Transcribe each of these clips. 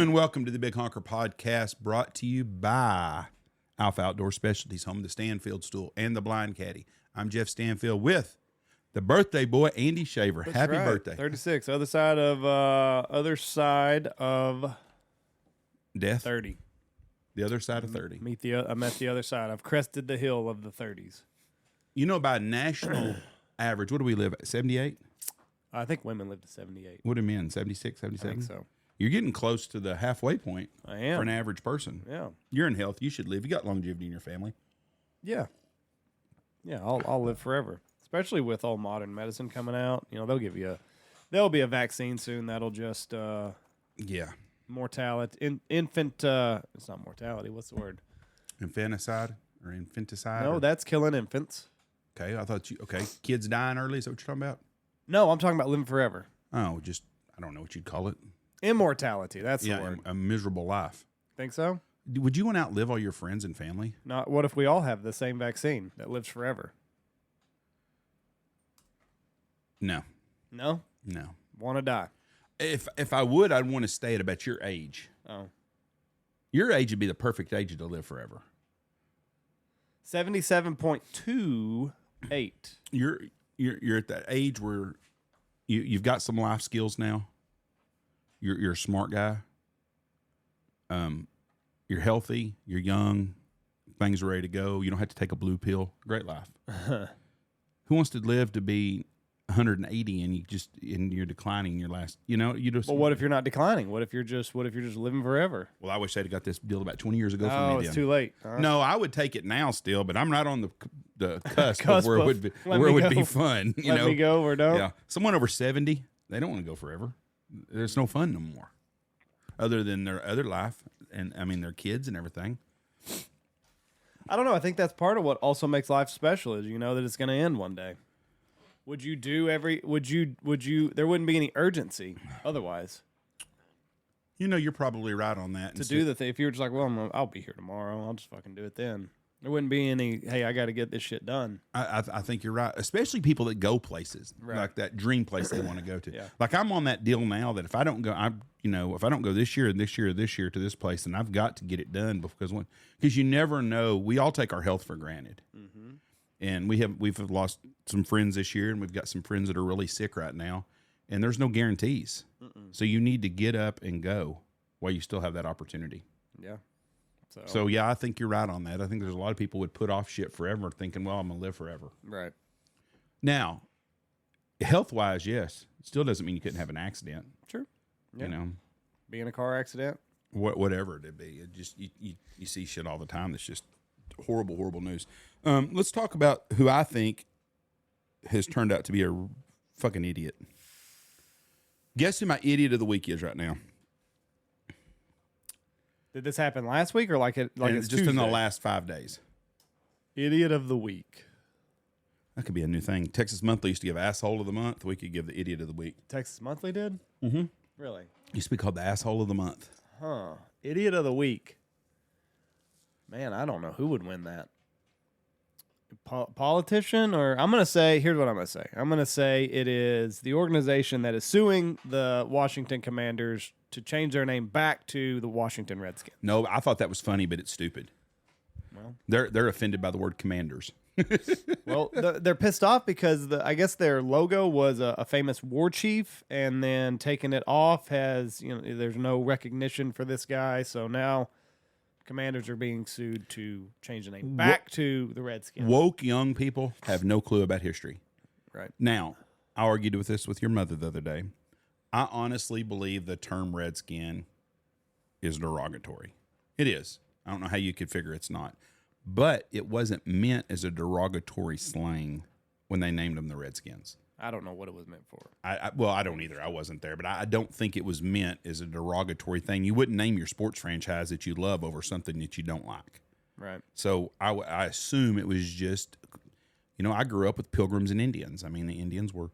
Welcome to the Big Honker Podcast, brought to you by Alpha Outdoor Specialties, home of the Stanfield Stool and the Blind Caddy. I'm Jeff Stanfield with the birthday boy, Andy Shaver. That's Happy right. birthday. 36. Other side of Death. 30. The other side of 30. I'm at the other side. I've crested the hill of the 30s. You know, by national average, what do we live at? 78? I think women live to 78. What do men? 76, I 77? think so. You're getting close to the halfway point. I am. For an average person. Yeah. You're in health. You should live. You got longevity in your family. Yeah. Yeah, I'll live forever. Especially with all modern medicine coming out. You know, there'll be a vaccine soon that'll just mortality infant it's not mortality, what's the word? Infanticide or infanticide? No, that's killing infants. Okay, I thought kids dying early, is that what you're talking about? No, I'm talking about living forever. Oh, just I don't know what you'd call it. Immortality, that's the word. A miserable life. Think so? Would you want to outlive all your friends and family? Not. What if we all have the same vaccine that lives forever? No. No? No. Want to die? If I would, I'd want to stay at about your age. Oh. Your age would be the perfect age to live forever. 77.28. You're at that age where you've got some life skills now. You're a smart guy. You're healthy. You're young. Things are ready to go. You don't have to take a blue pill. Great life. Who wants to live to be 180 and you're declining your last? You just. Well, what if you're not declining? What if you're just living forever? Well, I wish they'd have got this deal about 20 years ago. For me. Oh, it's too late. No, I would take it now still, but I'm right on the cusp of where it would be fun. Let me go or don't. Yeah, someone over 70, they don't want to go forever. There's no fun no more, other than their other life, and I mean their kids and everything. I don't know. I think that's part of what also makes life special is you know that it's going to end one day. Would you do would you there wouldn't be any urgency otherwise. You know, you're probably right on that. To do the thing, if you were just like, well, I'll be here tomorrow, I'll just fucking do it then. There wouldn't be any, hey, I got to get this shit done. I think you're right, especially people that go places, right. Like that dream place they want to go to. Yeah. Like I'm on that deal now that if I don't go, if I don't go this year and this year or this year to this place, then I've got to get it done because you never know. We all take our health for granted, and we've lost some friends this year, and we've got some friends that are really sick right now, and there's no guarantees. So you need to get up and go while you still have that opportunity. Yeah. So yeah, I think you're right on that. I think there's a lot of people would put off shit forever thinking, well, I'm going to live forever. Right. Now, health-wise, yes. It still doesn't mean you couldn't have an accident. Sure. Yeah. You know. Be in a car accident. Whatever it'd be. It just you see shit all the time that's just horrible, horrible news. Let's talk about who I think has turned out to be a fucking idiot. Guess who my idiot of the week is right now? Did this happen last week or it's just Tuesday? in the last 5 days? Idiot of the week. That could be a new thing. Texas Monthly used to give asshole of the month. We could give the idiot of the week. Texas Monthly did? Mm-hmm. Really? Used to be called the asshole of the month. Huh. Idiot of the week. Man, I don't know who would win that. Politician or I'm going to say, here's what I'm going to say. I'm going to say it is the organization that is suing the Washington Commanders to change their name back to the Washington Redskins. No, I thought that was funny, but it's stupid. Well, they're offended by the word Commanders. Well, they're pissed off because I guess their logo was a famous war chief, and then taking it off has there's no recognition for this guy, so now Commanders are being sued to change the name back to the Redskins. Woke young people have no clue about history. Right. Now, I argued with this with your mother the other day. I honestly believe the term Redskin is derogatory. It is. I don't know how you could figure it's not. but it wasn't meant as a derogatory slang when they named them the Redskins. I don't know what it was meant for. Well, I don't either. I wasn't there, but I don't think it was meant as a derogatory thing. You wouldn't name your sports franchise that you love over something that you don't like. Right. So I assume it was just, I grew up with Pilgrims and Indians. I mean, the Indians were,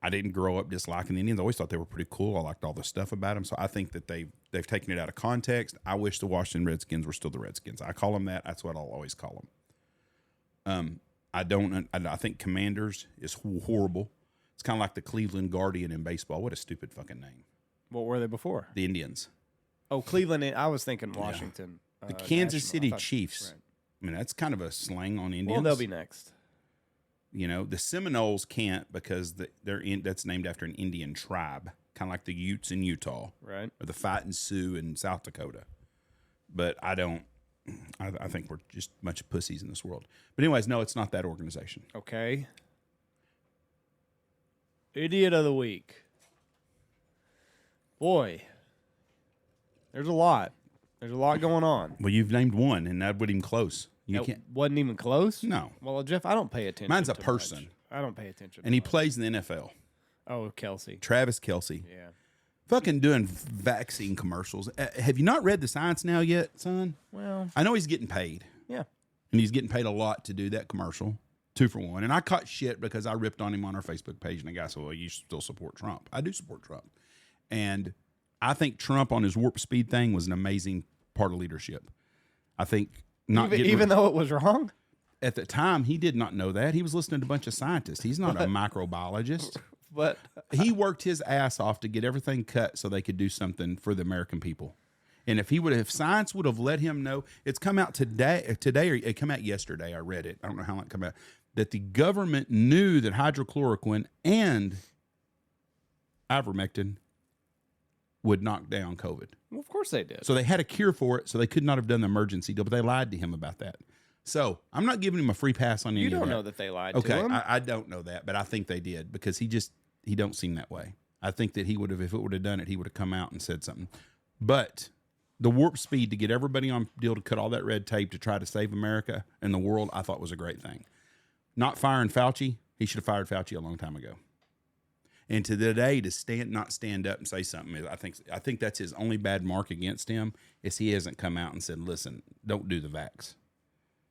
I didn't grow up disliking the Indians. I always thought they were pretty cool. I liked all the stuff about them. So I think that they've taken it out of context. I wish the Washington Redskins were still the Redskins. I call them that. That's what I'll always call them. I think Commanders is horrible. It's kind of like the Cleveland Guardian in baseball. What a stupid fucking name. What were they before? The Indians. Oh, Cleveland. I was thinking Washington. The Kansas City National. Chiefs. Right. I mean, that's kind of a slang on Indians. Well, they'll be next. The Seminoles can't because that's named after an Indian tribe, kind of like the Utes in Utah. Right. Or the Fighting Sioux in South Dakota. But I think we're just a bunch of pussies in this world. But anyways, no, it's not that organization. Okay. Idiot of the week. Boy, there's a lot. There's a lot going on. Well, you've named one, and that wasn't even close. You can't. Wasn't even close? No. Well, Jeff, I don't pay attention. Mine's a to person. much. I don't pay attention. And he plays in the NFL. Oh, Kelce. Travis Kelce. Yeah. Fucking doing vaccine commercials. Have you not read the science now yet, son? Well, I know he's getting paid. yeah. And he's getting paid a lot to do that commercial. 2 for 1. And I caught shit because I ripped on him on our Facebook page. And the guy said, well, you still support Trump. I do support Trump. And I think Trump on his warp speed thing was an amazing part of leadership. I think Even though it was wrong? At the time, he did not know that. He was listening to a bunch of scientists. He's not a microbiologist. But He worked his ass off to get everything cut so they could do something for the American people. And if science would have let him know, it's come out today, or it came out yesterday. I read it. I don't know how long it came out. That the government knew that hydrochloroquine and ivermectin would knock down COVID. well, of course they did. So they had a cure for it, so they could not have done the emergency deal, but they lied to him about that. So I'm not giving him a free pass on any You of that. don't know that they lied Okay, to him. I don't know that, but I think they did because he don't seem that way. I think that he would have, if it would have done it, he would have come out and said something. But the warp speed to get everybody on deal to cut all that red tape to try to save America and the world, I thought was a great thing. Not firing Fauci, he should have fired Fauci a long time ago. And to today, to not stand up and say something, I think that's his only bad mark against him is he hasn't come out and said, "Listen, don't do the vax."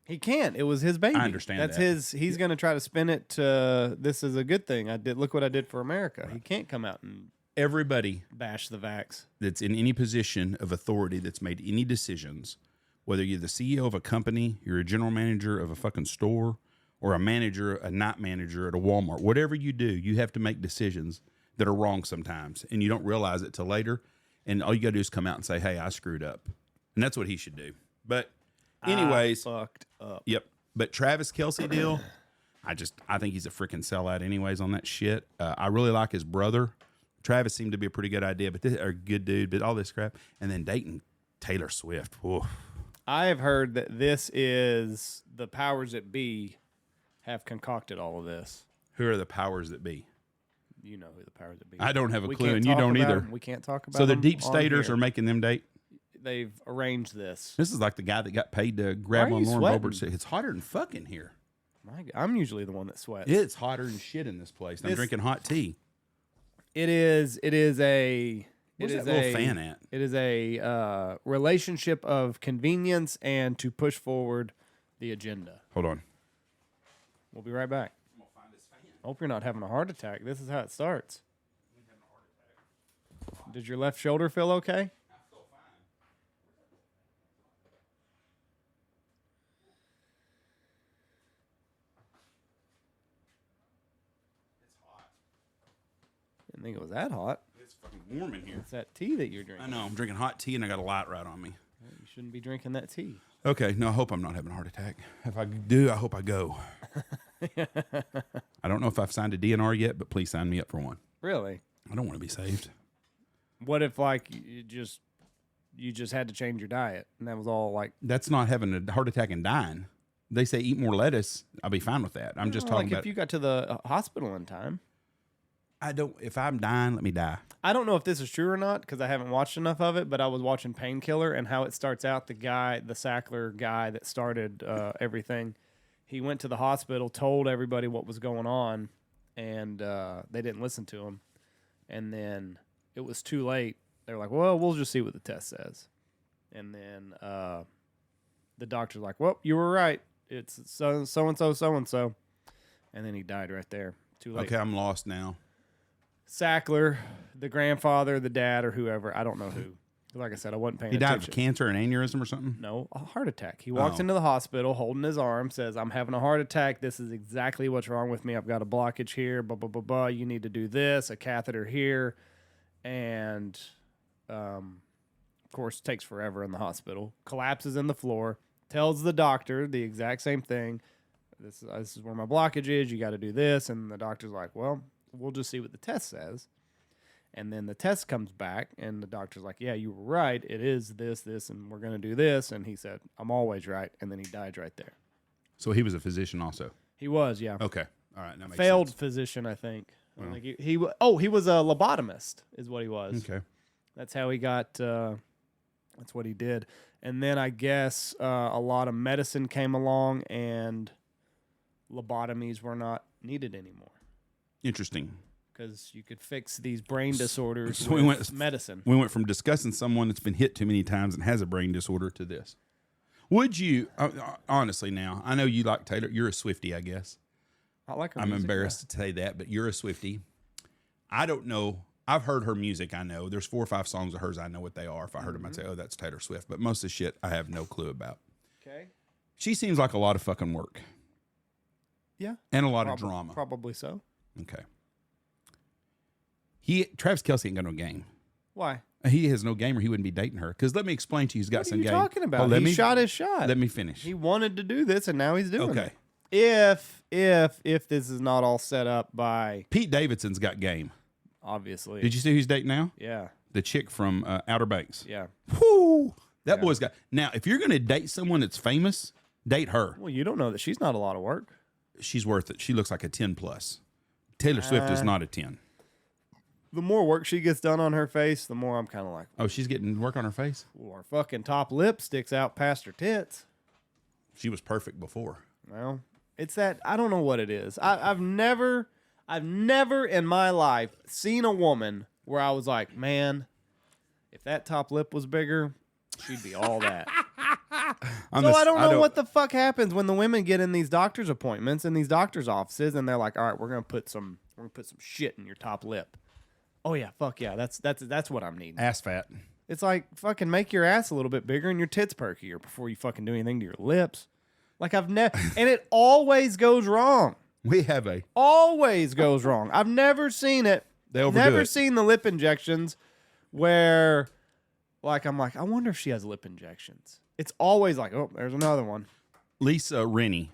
He can't. It was his baby. I understand That's that. his. He's going to try to spin it to this is a good thing. Look what I did for America. Right. He can't come out and everybody bash the vax that's in any position of authority that's made any decisions, whether you're the CEO of a company, you're a general manager of a fucking store, or a manager, a night manager at a Walmart, whatever you do, you have to make decisions that are wrong sometimes, and you don't realize it till later. And all you got to do is come out and say, "Hey, I screwed up," and that's what he should do. But anyways, I fucked up. Yep. But Travis Kelce deal, I think he's a freaking sellout anyways on that shit. I really like his brother. Travis seemed to be a pretty good idea, but a good dude, but all this crap. And then Dayton, Taylor Swift. Whoa. I have heard that this is the powers that be have concocted all of this. Who are the powers that be? You know who the powers that be. I don't have a We clue, can't and you talk don't about either. them. We can't talk about So the them deep on staters here. are making them date? They've arranged this. This is like the guy that got paid to grab Why are on you Lauren sweating? Boebert. It's hotter than fucking here. I'm usually the one that sweats. It's hotter than shit in this place. I'm drinking hot tea. It is a. Where's it is that little a fan at? It is a relationship of convenience and to push forward the agenda. Hold on. We'll be right back. Hope you're not having a heart attack. This is how it starts. Did your left shoulder feel okay? Didn't think it was that hot. It's fucking warm in here. It's that tea that you're drinking. I know. I'm drinking hot tea, and I got a light right on me. You shouldn't be drinking that tea. Okay. No, I hope I'm not having a heart attack. If I do, I hope I go. I don't know if I've signed a DNR yet, but please sign me up for one. Really? I don't want to be saved. What if like you just had to change your diet and that was all like That's not having a heart attack and dying. They say eat more lettuce. I'll be fine with that. I'm just talking like about if you got to the hospital in time. I don't. If I'm dying, let me die. I don't know if this is true or not because I haven't watched enough of it, but I was watching Painkiller and how it starts out. The Sackler guy that started everything, he went to the hospital, told everybody what was going on, and they didn't listen to him. And then it was too late. They were like, well, we'll just see what the test says. And then the doctor's like, well, you were right. It's so-and-so, so-and-so. And then he died right there. Too late. Okay, I'm lost now. Sackler, the grandfather, the dad, or whoever. I don't know who. Like I said, I wasn't paying attention. He died of cancer, an aneurysm or something? No, a heart attack. He walks into the hospital holding his arm, says, I'm having a heart attack. This is exactly what's wrong with me. I've got a blockage here, blah, blah, blah, blah. You need to do this, a catheter here. And, of course, takes forever in the hospital. Collapses in the floor. Tells the doctor the exact same thing. This is where my blockage is. You got to do this. And the doctor's like, well, we'll just see what the test says. And then the test comes back, and the doctor's like, yeah, you were right. It is this, and we're going to do this. And he said, I'm always right. And then he died right there. So he was a physician also? He was, yeah. Okay. All right. That makes Failed sense. physician, I think. Well. Like he was a lobotomist is what he was. Okay. That's how he got, that's what he did. And then I guess a lot of medicine came along, and lobotomies were not needed anymore. Interesting. Because you could fix these brain disorders So with medicine. We went from discussing someone that's been hit too many times and has a brain disorder to this. Would you, honestly now, I know you like Taylor. You're a Swiftie, I guess. I like her I'm music, embarrassed to say that, but you're a Swiftie. I don't know. I've heard her music, I know. There's 4 or 5 songs of hers, I know what they are. If I heard them, I'd say, oh, that's Taylor Swift. But most of the shit, I have no clue about. Okay. She seems like a lot of fucking work. Yeah. And a lot of drama. Probably so. Okay. Travis Kelce ain't got no game. Why? He has no game or he wouldn't be dating her. Because let me explain to you, he's got some game. What are you talking about? He shot his shot. Let me finish. He wanted to do this, and now he's doing Okay. it. If this is not all set up by... Pete Davidson's got game. Obviously. Did you see who he's dating now? Yeah. The chick from Outer Banks. Yeah. Whoo! That boy's got... Now, if you're going to date someone that's famous, date her. Well, you don't know that she's not a lot of work. She's worth it. She looks like a 10 plus. Taylor Swift is not a 10. The more work she gets done on her face, the more I'm kind of like... Oh, she's getting work on her face? Well, her fucking top lip sticks out past her tits. She was perfect before. Well, it's that... I don't know what it is. I've never in my life seen a woman where I was like, man, if that top lip was bigger, she'd be all that. I don't know what the fuck happens when the women get in these doctor's appointments in these doctor's offices, and they're like, all right, we're gonna put some shit in your top lip. Oh yeah, fuck yeah, that's what I'm needing. Ass fat. It's like fucking make your ass a little bit bigger and your tits perkier before you fucking do anything to your lips. Like I've never, and it always goes wrong. Always goes wrong. I've never seen it. They overdo it. Never seen the lip injections where, like, I'm like, I wonder if she has lip injections. It's always like, oh, there's another one. Lisa Rennie.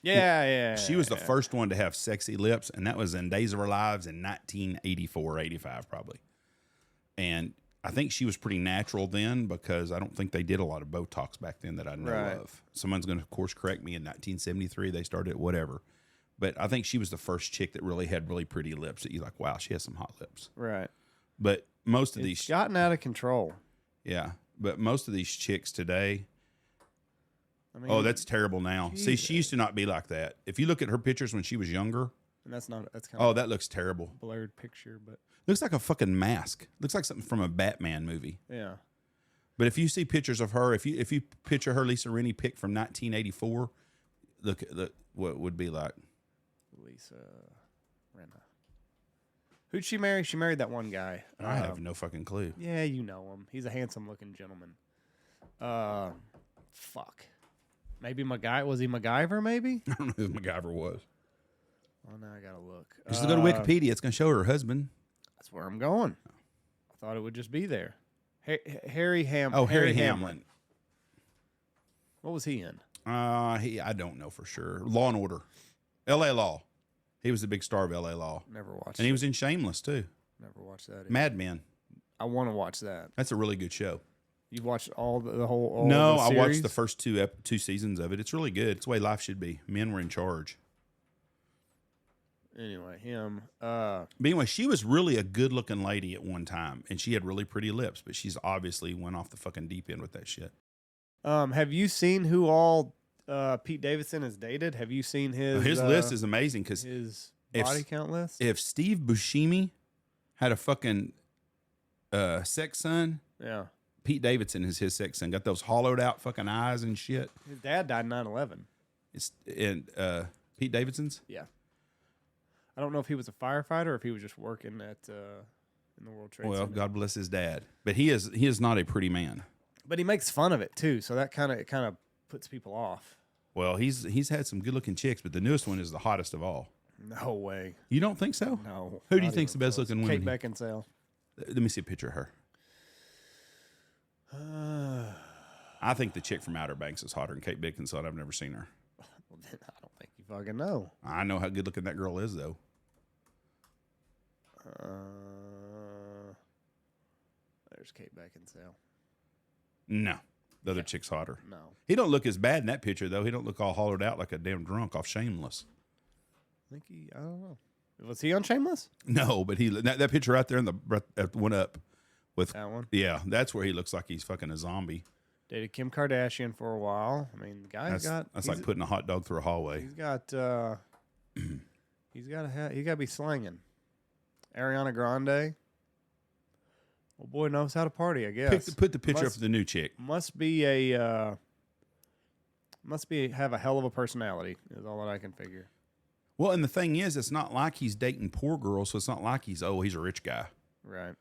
Yeah. She was the first one to have sexy lips, and that was in Days of Our Lives in 1984, 85 probably. And I think she was pretty natural then because I don't think they did a lot of Botox back then that I know of. Someone's going to, of course, correct me. In 1973, they started it, whatever. But I think she was the first chick that really had really pretty lips that you're like, wow, she has some hot lips. Right. But most of It's these... gotten out of control. Yeah. But most of these chicks today... I mean, oh, that's terrible now. Jesus. See, she used to not be like that. If you look at her pictures when she was younger... And that's kind Oh, of that looks terrible. a blurred picture, but... Looks like a fucking mask. Looks like something from a Batman movie. Yeah. But if you see pictures of her, if you picture her Lisa Rennie pic from 1984, look what it would be like. Lisa Renna. Who'd she marry? She married that one guy. I have no fucking clue. Yeah, you know him. He's a handsome-looking gentleman. Fuck. Maybe was he MacGyver, maybe? I don't know who MacGyver was. Oh, now I gotta look. Just go to Wikipedia. It's going to show her husband. That's where I'm going. I thought it would just be there. Harry Hamlin. Oh, Harry Hamlin. What was he in? I don't know for sure. Law and Order. L.A. Law. He was the big star of L.A. Law. Never watched. And he was in Shameless too. Never watched that. Either. Mad Men. I want to watch that. That's a really good show. You've watched all the whole? All No, the I series? watched the first two seasons of it. It's really good. It's the way life should be. Men were in charge. Anyway, him. But anyway, she was really a good-looking lady at one time, and she had really pretty lips, but she's obviously went off the fucking deep end with that shit. Have you seen who all Pete Davidson has dated? Have you seen his list is amazing because his body count list? If Steve Buscemi had a fucking sex son, yeah, Pete Davidson is his sex son. Got those hollowed out fucking eyes and shit. His dad died in 9/11. It's Pete Davidson's. Yeah, I don't know if he was a firefighter or if he was just working at in the World Trade Center. Well, God bless his dad, but he is not a pretty man. But he makes fun of it too, so that kind of puts people off. Well, he's had some good looking chicks, but the newest one is the hottest of all. No way. You don't think so? No. Who do you think's the best looking woman? Kate Beckinsale. Let me see a picture of her. I think the chick from Outer Banks is hotter than Kate Beckinsale. I've never seen her. Well, then I don't think you fucking know. I know how good looking that girl is, though. There's Kate Beckinsale. No. The other chick's hotter. No. He don't look as bad in that picture, though. He don't look all hollowed out like a damn drunk off Shameless. I don't know. Was he on Shameless? No, but that picture right there in the one up with That one? Yeah, that's where he looks like he's fucking a zombie. Dated Kim Kardashian for a while. I mean, the guy's that's like putting a hot dog through a hallway. He's got he's got to be slanging. Ariana Grande. Well, boy knows how to party, I guess. Put the picture up of the new chick. Must have a hell of a personality. Is all that I can figure. Well, and the thing is, it's not like he's dating poor girls, so it's not like he's a rich guy. Right.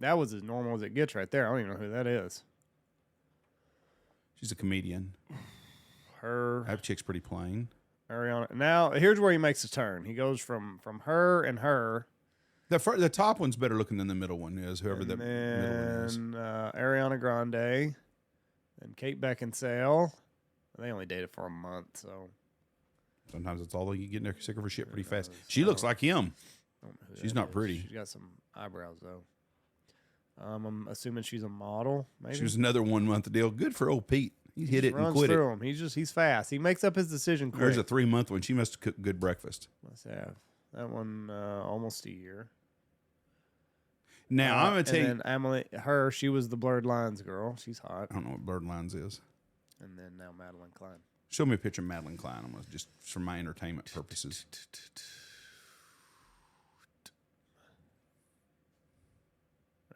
That was as normal as it gets right there. I don't even know who that is. She's a comedian. That chick's pretty plain. Ariana. Now, here's where he makes a turn. He goes from her and her. The top one's better looking than the middle one is, whoever the middle one is. Ariana Grande and Kate Beckinsale. They only dated for a month, so. Sometimes it's all you get in there sick of her shit pretty fast. She looks like him. She's not pretty. She's got some eyebrows, though. I'm assuming she's a model, maybe? She was another 1 month deal. Good for old Pete. He hit it and quit runs through him. He's fast. He makes up his decision quick. There's a 3 month one. She must have cooked good breakfast. Must have. That one, almost a year. Now, I'm going to tell you. And then Emily, she was the Blurred Lines girl. She's hot. I don't know what Blurred Lines is. And then now Madeline Klein. Show me a picture of Madeline Klein. I'm gonna just for my entertainment purposes.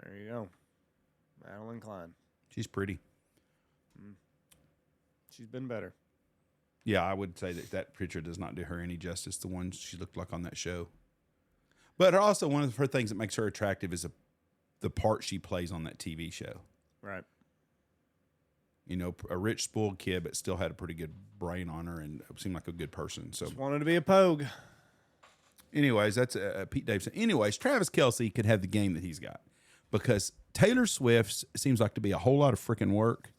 There you go. Madeline Klein. She's pretty. She's been better. Yeah, I would say that picture does not do her any justice. The one she looked like on that show. But also, one of her things that makes her attractive is the part she plays on that TV show. Right. You know, a rich, spoiled kid, but still had a pretty good brain on her and seemed like a good person. So just wanted to be a pogue. Anyways, that's Pete Davidson. Anyways, Travis Kelce could have the game that he's got because Taylor Swift seems like to be a whole lot of freaking work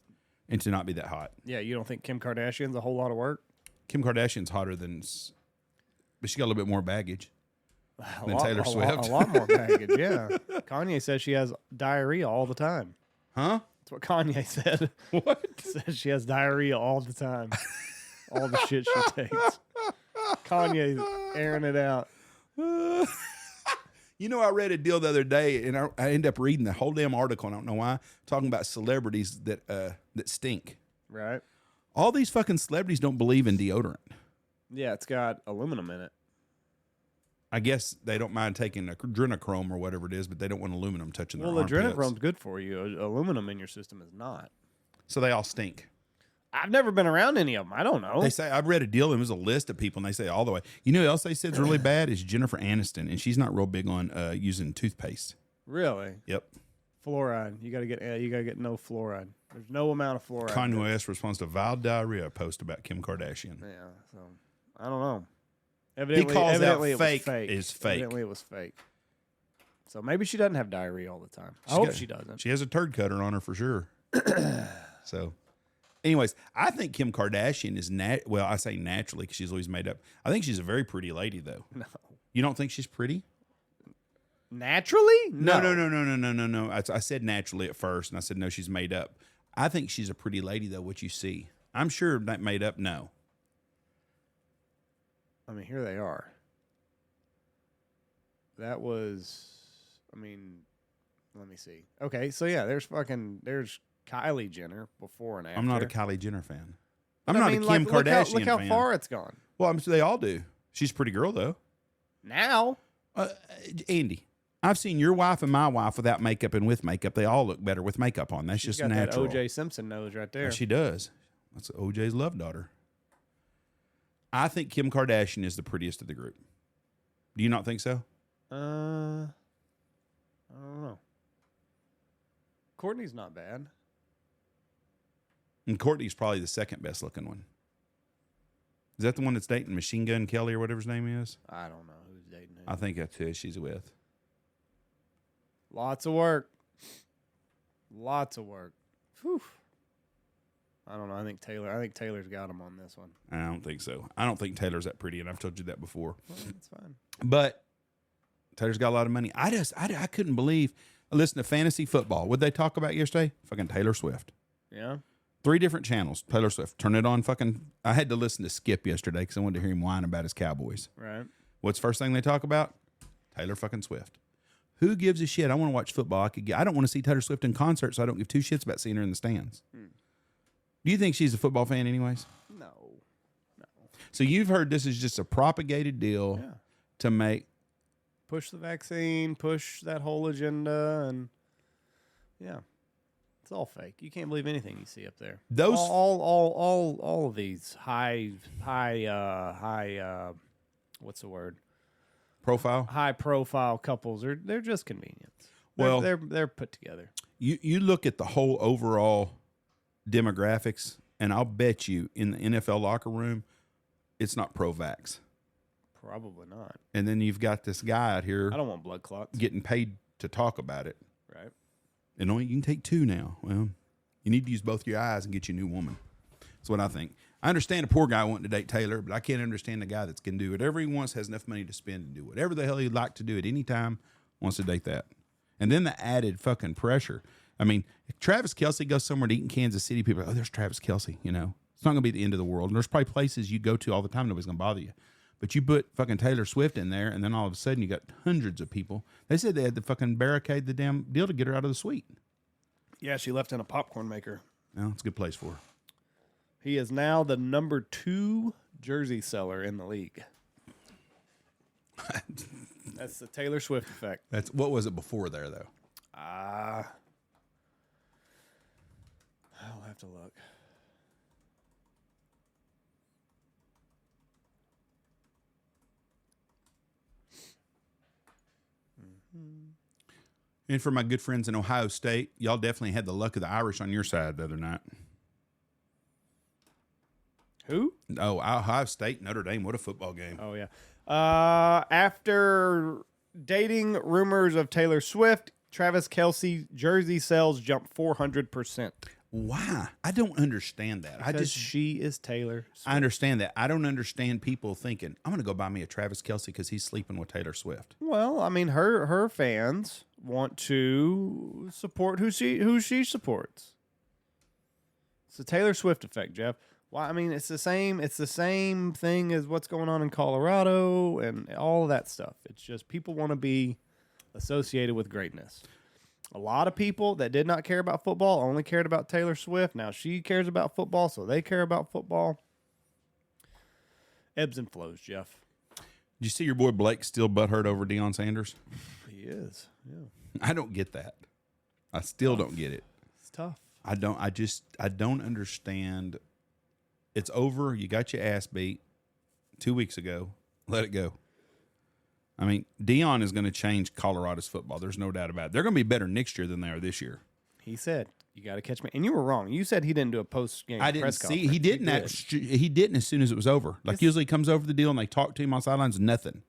and to not be that hot. Yeah, you don't think Kim Kardashian's a whole lot of work? Kim Kardashian's hotter than, but she got a little bit more baggage than Taylor Swift. A lot more baggage, yeah. Kanye says she has diarrhea all the time. Huh? That's what Kanye said. What? Says she has diarrhea all the time. All the shit she takes. Kanye's airing it out. You know, I read a deal the other day, and I ended up reading the whole damn article. And I don't know why. Talking about celebrities that stink. Right. All these fucking celebrities don't believe in deodorant. Yeah, it's got aluminum in it. I guess they don't mind taking adrenochrome or whatever it is, but they don't want aluminum touching their armpits. Well, adrenochrome's good for you. Aluminum in your system is not. So they all stink. I've never been around any of them. I don't know. They say, I've read a deal, and there's a list of people, and they say all the way. You know who else they said is really bad is Jennifer Aniston, and she's not real big on using toothpaste. Really? Yep. Fluoride. You gotta get no fluoride. There's no amount of fluoride. Kanye West responds to vile diarrhea post about Kim Kardashian. Yeah. So I don't know. He calls out fake is fake. Evidently it was fake. So maybe she doesn't have diarrhea all the time. I hope she doesn't. She has a turd cutter on her for sure. So, anyways, I think Kim Kardashian is well, I say naturally because she's always made up. I think she's a very pretty lady, though. No. You don't think she's pretty? Naturally? No. I said naturally at first, and I said no, she's made up. I think she's a pretty lady, though. What you see, I'm sure that made up. No. I mean, here they are. That was, I mean, let me see. Okay, so yeah, there's Kylie Jenner before and after. I'm not a Kylie Jenner fan. But I'm not a Kim Kardashian look how fan. far it's gone. Well, they all do. She's a pretty girl, though. Now. Andy, I've seen your wife and my wife without makeup and with makeup. They all look better with makeup on. That's She's just got natural. that O.J. Simpson nose right there. She does. That's OJ's love daughter. I think Kim Kardashian is the prettiest of the group. Do you not think so? I don't know. Courtney's not bad. And Courtney's probably the second best looking one. Is that the one that's dating Machine Gun Kelly or whatever his name is? I don't know who's dating him. I think that's who she's with. Lots of work. Lots of work. Whew. I don't know. I think Taylor's got him on this one. I don't think so. I don't think Taylor's that pretty, and I've told you that before. Well, that's fine. But Taylor's got a lot of money. I couldn't believe. I listened to fantasy football. What'd they talk about yesterday? Fucking Taylor Swift. Yeah. 3 different channels. Taylor Swift. Turn it on. I had to listen to Skip yesterday because I wanted to hear him whine about his Cowboys. Right. What's the first thing they talk about? Taylor fucking Swift. Who gives a shit? I want to watch football. I don't want to see Taylor Swift in concert, so I don't give 2 shits about seeing her in the stands. Do you think she's a football fan anyways? No. So you've heard this is just a propagated deal to make... Push the vaccine, push that whole agenda, and yeah. It's all fake. You can't believe anything you see up there. Those all of these high what's the word? Profile? High profile couples they're just convenience. Well, they're put together. You look at the whole overall demographics, and I'll bet you in the NFL locker room, it's not pro-vax. Probably not. And then you've got this guy out here. I don't want blood clots. Getting paid to talk about it. Right. And only you can take 2 now. Well, you need to use both your eyes and get you a new woman. That's what I think. I understand a poor guy wanting to date Taylor, but I can't understand a guy that can do whatever he wants, has enough money to spend and do whatever the hell he'd like to do at any time, wants to date that. And then the added fucking pressure. I mean, if Travis Kelce goes somewhere to eat in Kansas City, people are like, oh, there's Travis Kelce, you know. It's not going to be the end of the world. And there's probably places you go to all the time, nobody's going to bother you. But you put fucking Taylor Swift in there, and then all of a sudden you got hundreds of people. They said they had to fucking barricade the damn deal to get her out of the suite. Yeah, she left in a popcorn maker. Well, it's a good place for her. He is now the number 2 jersey seller in the league. That's the Taylor Swift effect. What was it before there, though? I'll have to look. And for my good friends in Ohio State, y'all definitely had the luck of the Irish on your side the other night. Who? Oh, Ohio State, Notre Dame. What a football game. Oh, yeah. After dating rumors of Taylor Swift, Travis Kelce jersey sales jumped 400%. Why? I don't understand that. Because she is Taylor Swift. I understand that. I don't understand people thinking, I'm going to go buy me a Travis Kelce because he's sleeping with Taylor Swift. Well, I mean, her fans want to support who she supports. It's the Taylor Swift effect, Jeff. Well, I mean, it's the same thing as what's going on in Colorado and all of that stuff. It's just people want to be associated with greatness. A lot of people that did not care about football only cared about Taylor Swift. Now she cares about football, so they care about football. Ebbs and flows, Jeff. Did you see your boy Blake still butthurt over Deion Sanders? He is, yeah. I don't get that. I still don't get it. It's tough. I don't understand. It's over. You got your ass beat 2 weeks ago. Let it go. I mean, Deion is going to change Colorado's football. There's no doubt about it. They're going to be better next year than they are this year. He said, "You got to catch me," and you were wrong. You said he didn't do a post-game press conference. He didn't. He didn't as soon as it was over. Like usually, he comes over the deal and they talk to him on sidelines. Nothing.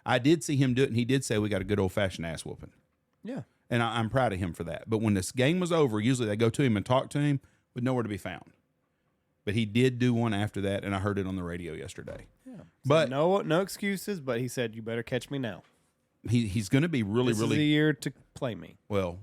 I did see him do it, and he did say we got a good old-fashioned ass whooping. Yeah, and I'm proud of him for that. But when this game was over, usually they go to him and talk to him, with nowhere to be found. But he did do one after that, and I heard it on the radio yesterday. Yeah, so but no excuses. But he said, "You better catch me now." He's going to be really This is the year to play me. well.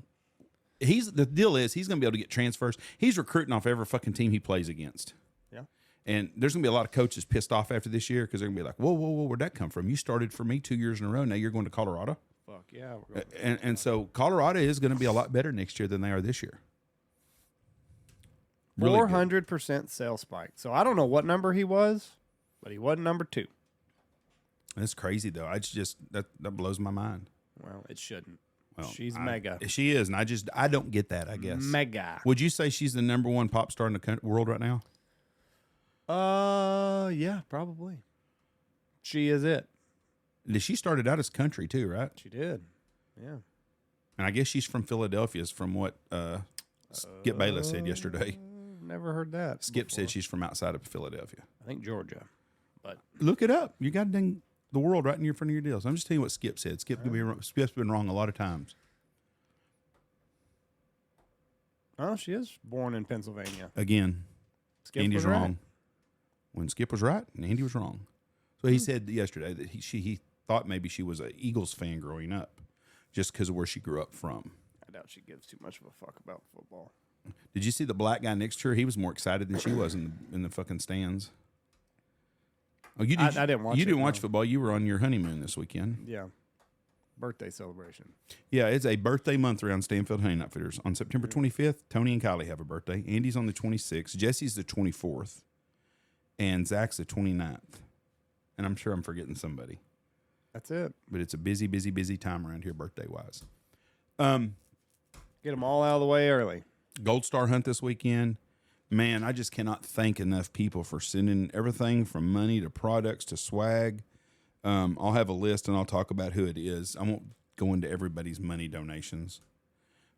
The deal is he's going to be able to get transfers. He's recruiting off every fucking team he plays against. Yeah. And there's going to be a lot of coaches pissed off after this year because they're going to be like, whoa, where'd that come from? You started for me 2 years in a row. Now you're going to Colorado? Fuck, yeah. And so Colorado is going to be a lot better next year than they are this year. Really 400% sales spike. So I don't know what number he was, but he wasn't number 2. That's crazy, though. That blows my mind. Well, it shouldn't. Well, She's mega. She is, and I don't get that, I guess. Mega. Would you say she's the number one pop star in the world right now? Yeah, probably. She is it. She started out as country, too, right? She did. Yeah. And I guess she's from Philadelphia, is from what Skip Bayless said yesterday. Never heard that. Skip said she's from outside of Philadelphia. I think Georgia. But look it up. You got the world right in your front of your deals. I'm just telling you what Skip said. Skip's been wrong a lot of times. Oh, she is born in Pennsylvania. Again, Skip Andy's was right. wrong. When Skip was right, and Andy was wrong. So he said yesterday that he thought maybe she was an Eagles fan growing up, just because of where she grew up from. I doubt she gives too much of a fuck about football. Did you see the black guy next to her? He was more excited than she was in the fucking stands. Oh, you did? I didn't watch. You didn't watch football. You were on your honeymoon this weekend. Yeah, birthday celebration. Yeah, it's a birthday month around Stanfield Hunting Outfitters. On September 25th, Tony and Kylie have a birthday. Andy's on the 26th. Jesse's the 24th. And Zach's the 29th. And I'm sure I'm forgetting somebody. That's it. But it's a busy, busy, busy time around here birthday-wise. Get them all out of the way early. Gold Star Hunt this weekend. Man, I just cannot thank enough people for sending everything from money to products to swag. I'll have a list, and I'll talk about who it is. I won't go into everybody's money donations.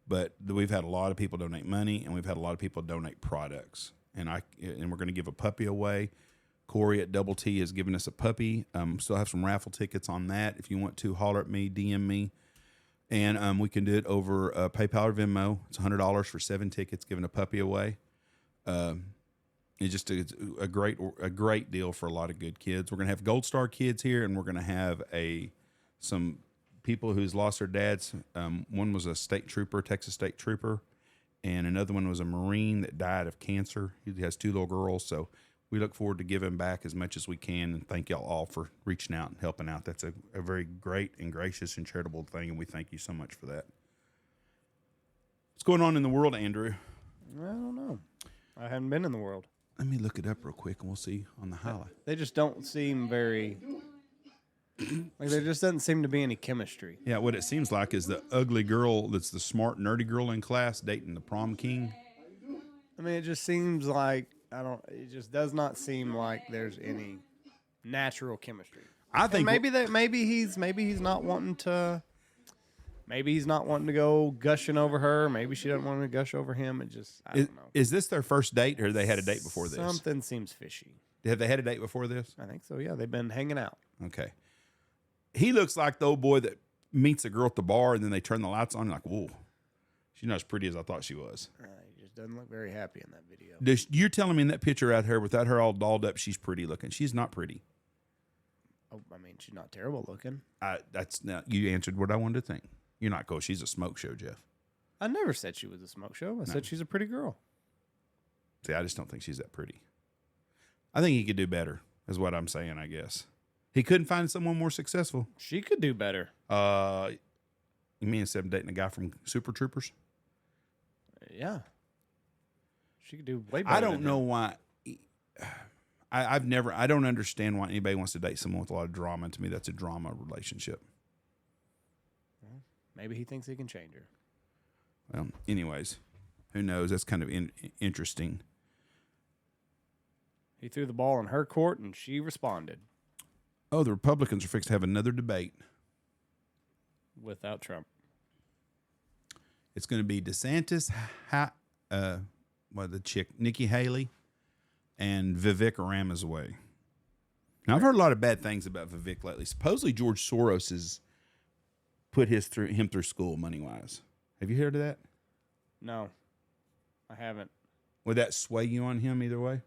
But we've had a lot of people donate money, and we've had a lot of people donate products. And we're going to give a puppy away. Corey at Double T has given us a puppy. Still have some raffle tickets on that. If you want to, holler at me, DM me. And we can do it over PayPal or Venmo. It's $100 for 7 tickets, giving a puppy away. It's just a great deal for a lot of good kids. We're going to have Gold Star kids here, and we're going to have some people who's lost their dads. One was a state trooper, Texas state trooper, and another one was a Marine that died of cancer. He has 2 little girls, so we look forward to giving back as much as we can, and thank y'all all for reaching out and helping out. That's a very great and gracious and charitable thing, and we thank you so much for that. What's going on in the world, Andrew? I don't know. I haven't been in the world. Let me look it up real quick, and we'll see on the highlight. They just don't seem very... like, there just doesn't seem to be any chemistry. Yeah, what it seems like is the ugly girl that's the smart, nerdy girl in class dating the prom king. I mean, it just seems like... it just does not seem like there's any natural chemistry. I think and maybe he's not wanting to go gushing over her. Maybe she doesn't want to gush over him. It just I don't know. Is this their first date, or they had a date before this? Something seems fishy. Have they had a date before this? I think so. Yeah, they've been hanging out. Okay. He looks like the old boy that meets a girl at the bar, and then they turn the lights on. And like, whoa, she's not as pretty as I thought she was. He just doesn't look very happy in that video. You're telling me in that picture out here, without her all dolled up, she's pretty looking. She's not pretty. Oh, I mean, she's not terrible looking. You answered what I wanted to think. You're not cool. She's a smoke show, Jeff. I never said she was a smoke show. I said she's a pretty girl. See, I just don't think she's that pretty. I think he could do better, is what I'm saying, I guess. He couldn't find someone more successful. She could do better. You mean instead of dating a guy from Super Troopers? Yeah. She could do way better. I don't know why. I don't understand why anybody wants to date someone with a lot of drama. And to me, that's a drama relationship. Well, maybe he thinks he can change her. Well, anyways, who knows? That's kind of interesting. He threw the ball in her court, and she responded. Oh, the Republicans are fixed to have another debate. Without Trump. It's going to be DeSantis, the chick, Nikki Haley, and Vivek Ramaswamy. Now, I've heard a lot of bad things about Vivek lately. Supposedly, George Soros has put him through school money-wise. Have you heard of that? No, I haven't. Would that sway you on him either way?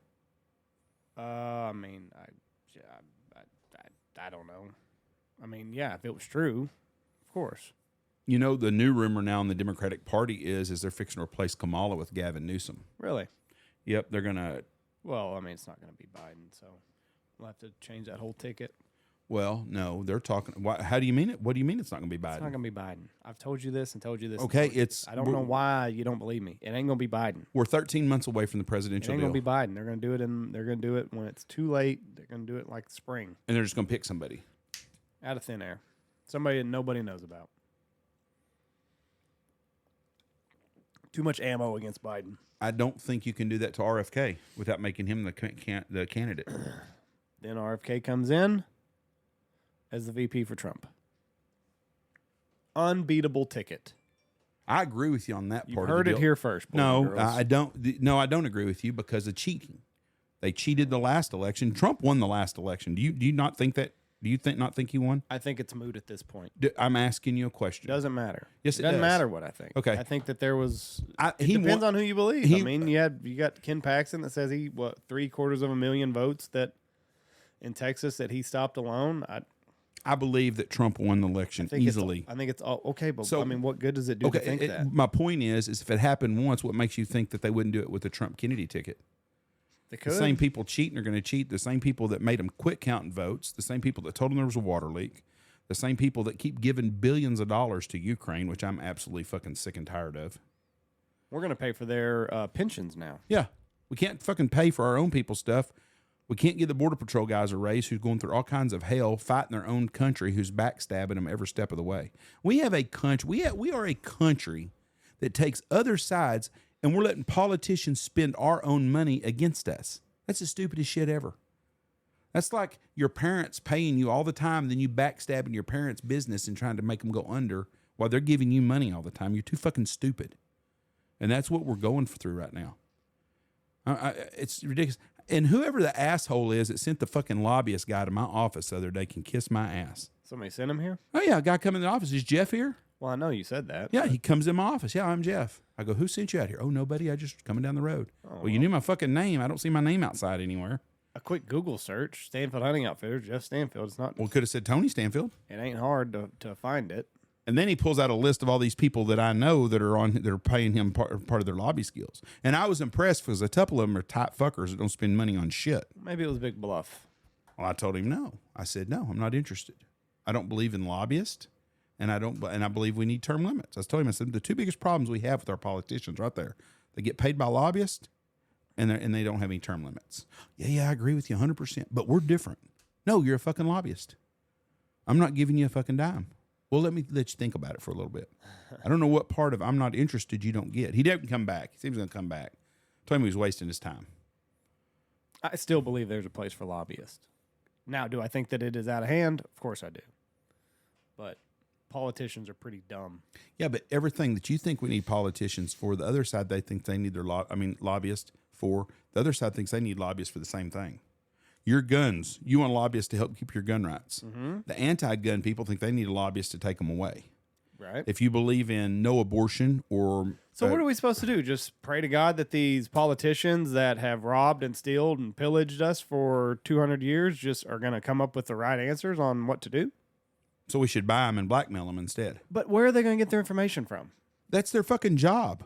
I mean, I don't know. I mean, yeah, if it was true, of course. You know, the new rumor now in the Democratic Party is they're fixing to replace Kamala with Gavin Newsom. Really? Yep, they're going to Well, I mean, it's not going to be Biden, so we'll have to change that whole ticket. Well, no, they're talking. How do you mean it? What do you mean it's not going to be Biden? It's not going to be Biden. I've told you this and told you this. Okay, I don't know why you don't believe me. It ain't going to be Biden. We're 13 months away from the presidential It ain't deal. going to be Biden. They're going to do it they're going to do it when it's too late. They're going to do it like spring. And they're just going to pick somebody out of thin air. Somebody that nobody knows about. Too much ammo against Biden. I don't think you can do that to RFK without making him the candidate. Then RFK comes in as the VP for Trump. Unbeatable ticket. I agree with you on that You've part. heard of the it deal. here first. No, I don't. No, I don't agree with you because of cheating. They cheated the last election. Trump won the last election. Do you not think that? Do you not think he won? I think it's moot at this point. I'm asking you a question. Doesn't matter. Yes, it doesn't does. matter what I think. Okay. I think that there was. It he depends won, on who you believe. he- I mean, you got Ken Paxton that says he 750,000 votes that in Texas that he stopped alone. I believe that Trump won the election easily. I think it's all okay, but So- I mean, what good does it do to think that? My point is if it happened once, what makes you think that they wouldn't do it with the Trump Kennedy ticket? They could. The same people cheating are going to cheat. The same people that made them quit counting votes. The same people that told them there was a water leak. The same people that keep giving billions of dollars to Ukraine, which I'm absolutely fucking sick and tired of. We're going to pay for their pensions now. Yeah. We can't fucking pay for our own people's stuff. We can't give the Border Patrol guys a raise who's going through all kinds of hell fighting their own country who's backstabbing them every step of the way. We have a country. We are a country that takes other sides and we're letting politicians spend our own money against us. That's the stupidest shit ever. That's like your parents paying you all the time, then you backstabbing your parents' business and trying to make them go under while they're giving you money all the time. You're too fucking stupid. And that's what we're going through right now. It's ridiculous. And whoever the asshole is that sent the fucking lobbyist guy to my office the other day can kiss my ass. Somebody sent him here? Oh, yeah, a guy come in the office. Is Jeff here? Well, I know you said that. Yeah, he comes in my office. Yeah, I'm Jeff. I go, who sent you out here? Oh, nobody. I just coming down the road. Oh, well, you knew my fucking name. I don't see my name outside anywhere. A quick Google search, Stanfield Hunting Outfitters, Jeff Stanfield. It's not. Well, could have said Tony Stanfield. It ain't hard to find it. And then he pulls out a list of all these people that I know that are paying him part of their lobby skills. And I was impressed because a couple of them are tight fuckers that don't spend money on shit. Maybe it was a big bluff. Well, I told him no. I said no. I'm not interested. I don't believe in lobbyists, and I believe we need term limits. I told him, I said the two biggest problems we have with our politicians right there, they get paid by lobbyists, and they don't have any term limits. Yeah, I agree with you 100%. But we're different. No, you're a fucking lobbyist. I'm not giving you a fucking dime. Well, let you think about it for a little bit. I don't know what part of I'm not interested you don't get. He didn't come back. He said he was going to come back. I told him he was wasting his time. I still believe there's a place for lobbyists. Now, do I think that it is out of hand? Of course I do. But politicians are pretty dumb. Yeah, but everything that you think we need politicians for, the other side, they think they need their lobbyists for. The other side thinks they need lobbyists for the same thing. Your guns, you want lobbyists to help keep your gun rights. Mm-hmm. The anti-gun people think they need a lobbyist to take them away. Right. If you believe in no abortion or... So what are we supposed to do? Just pray to God that these politicians that have robbed and stealed and pillaged us for 200 years just are going to come up with the right answers on what to do? So we should buy them and blackmail them instead. But where are they going to get their information from? That's their fucking job.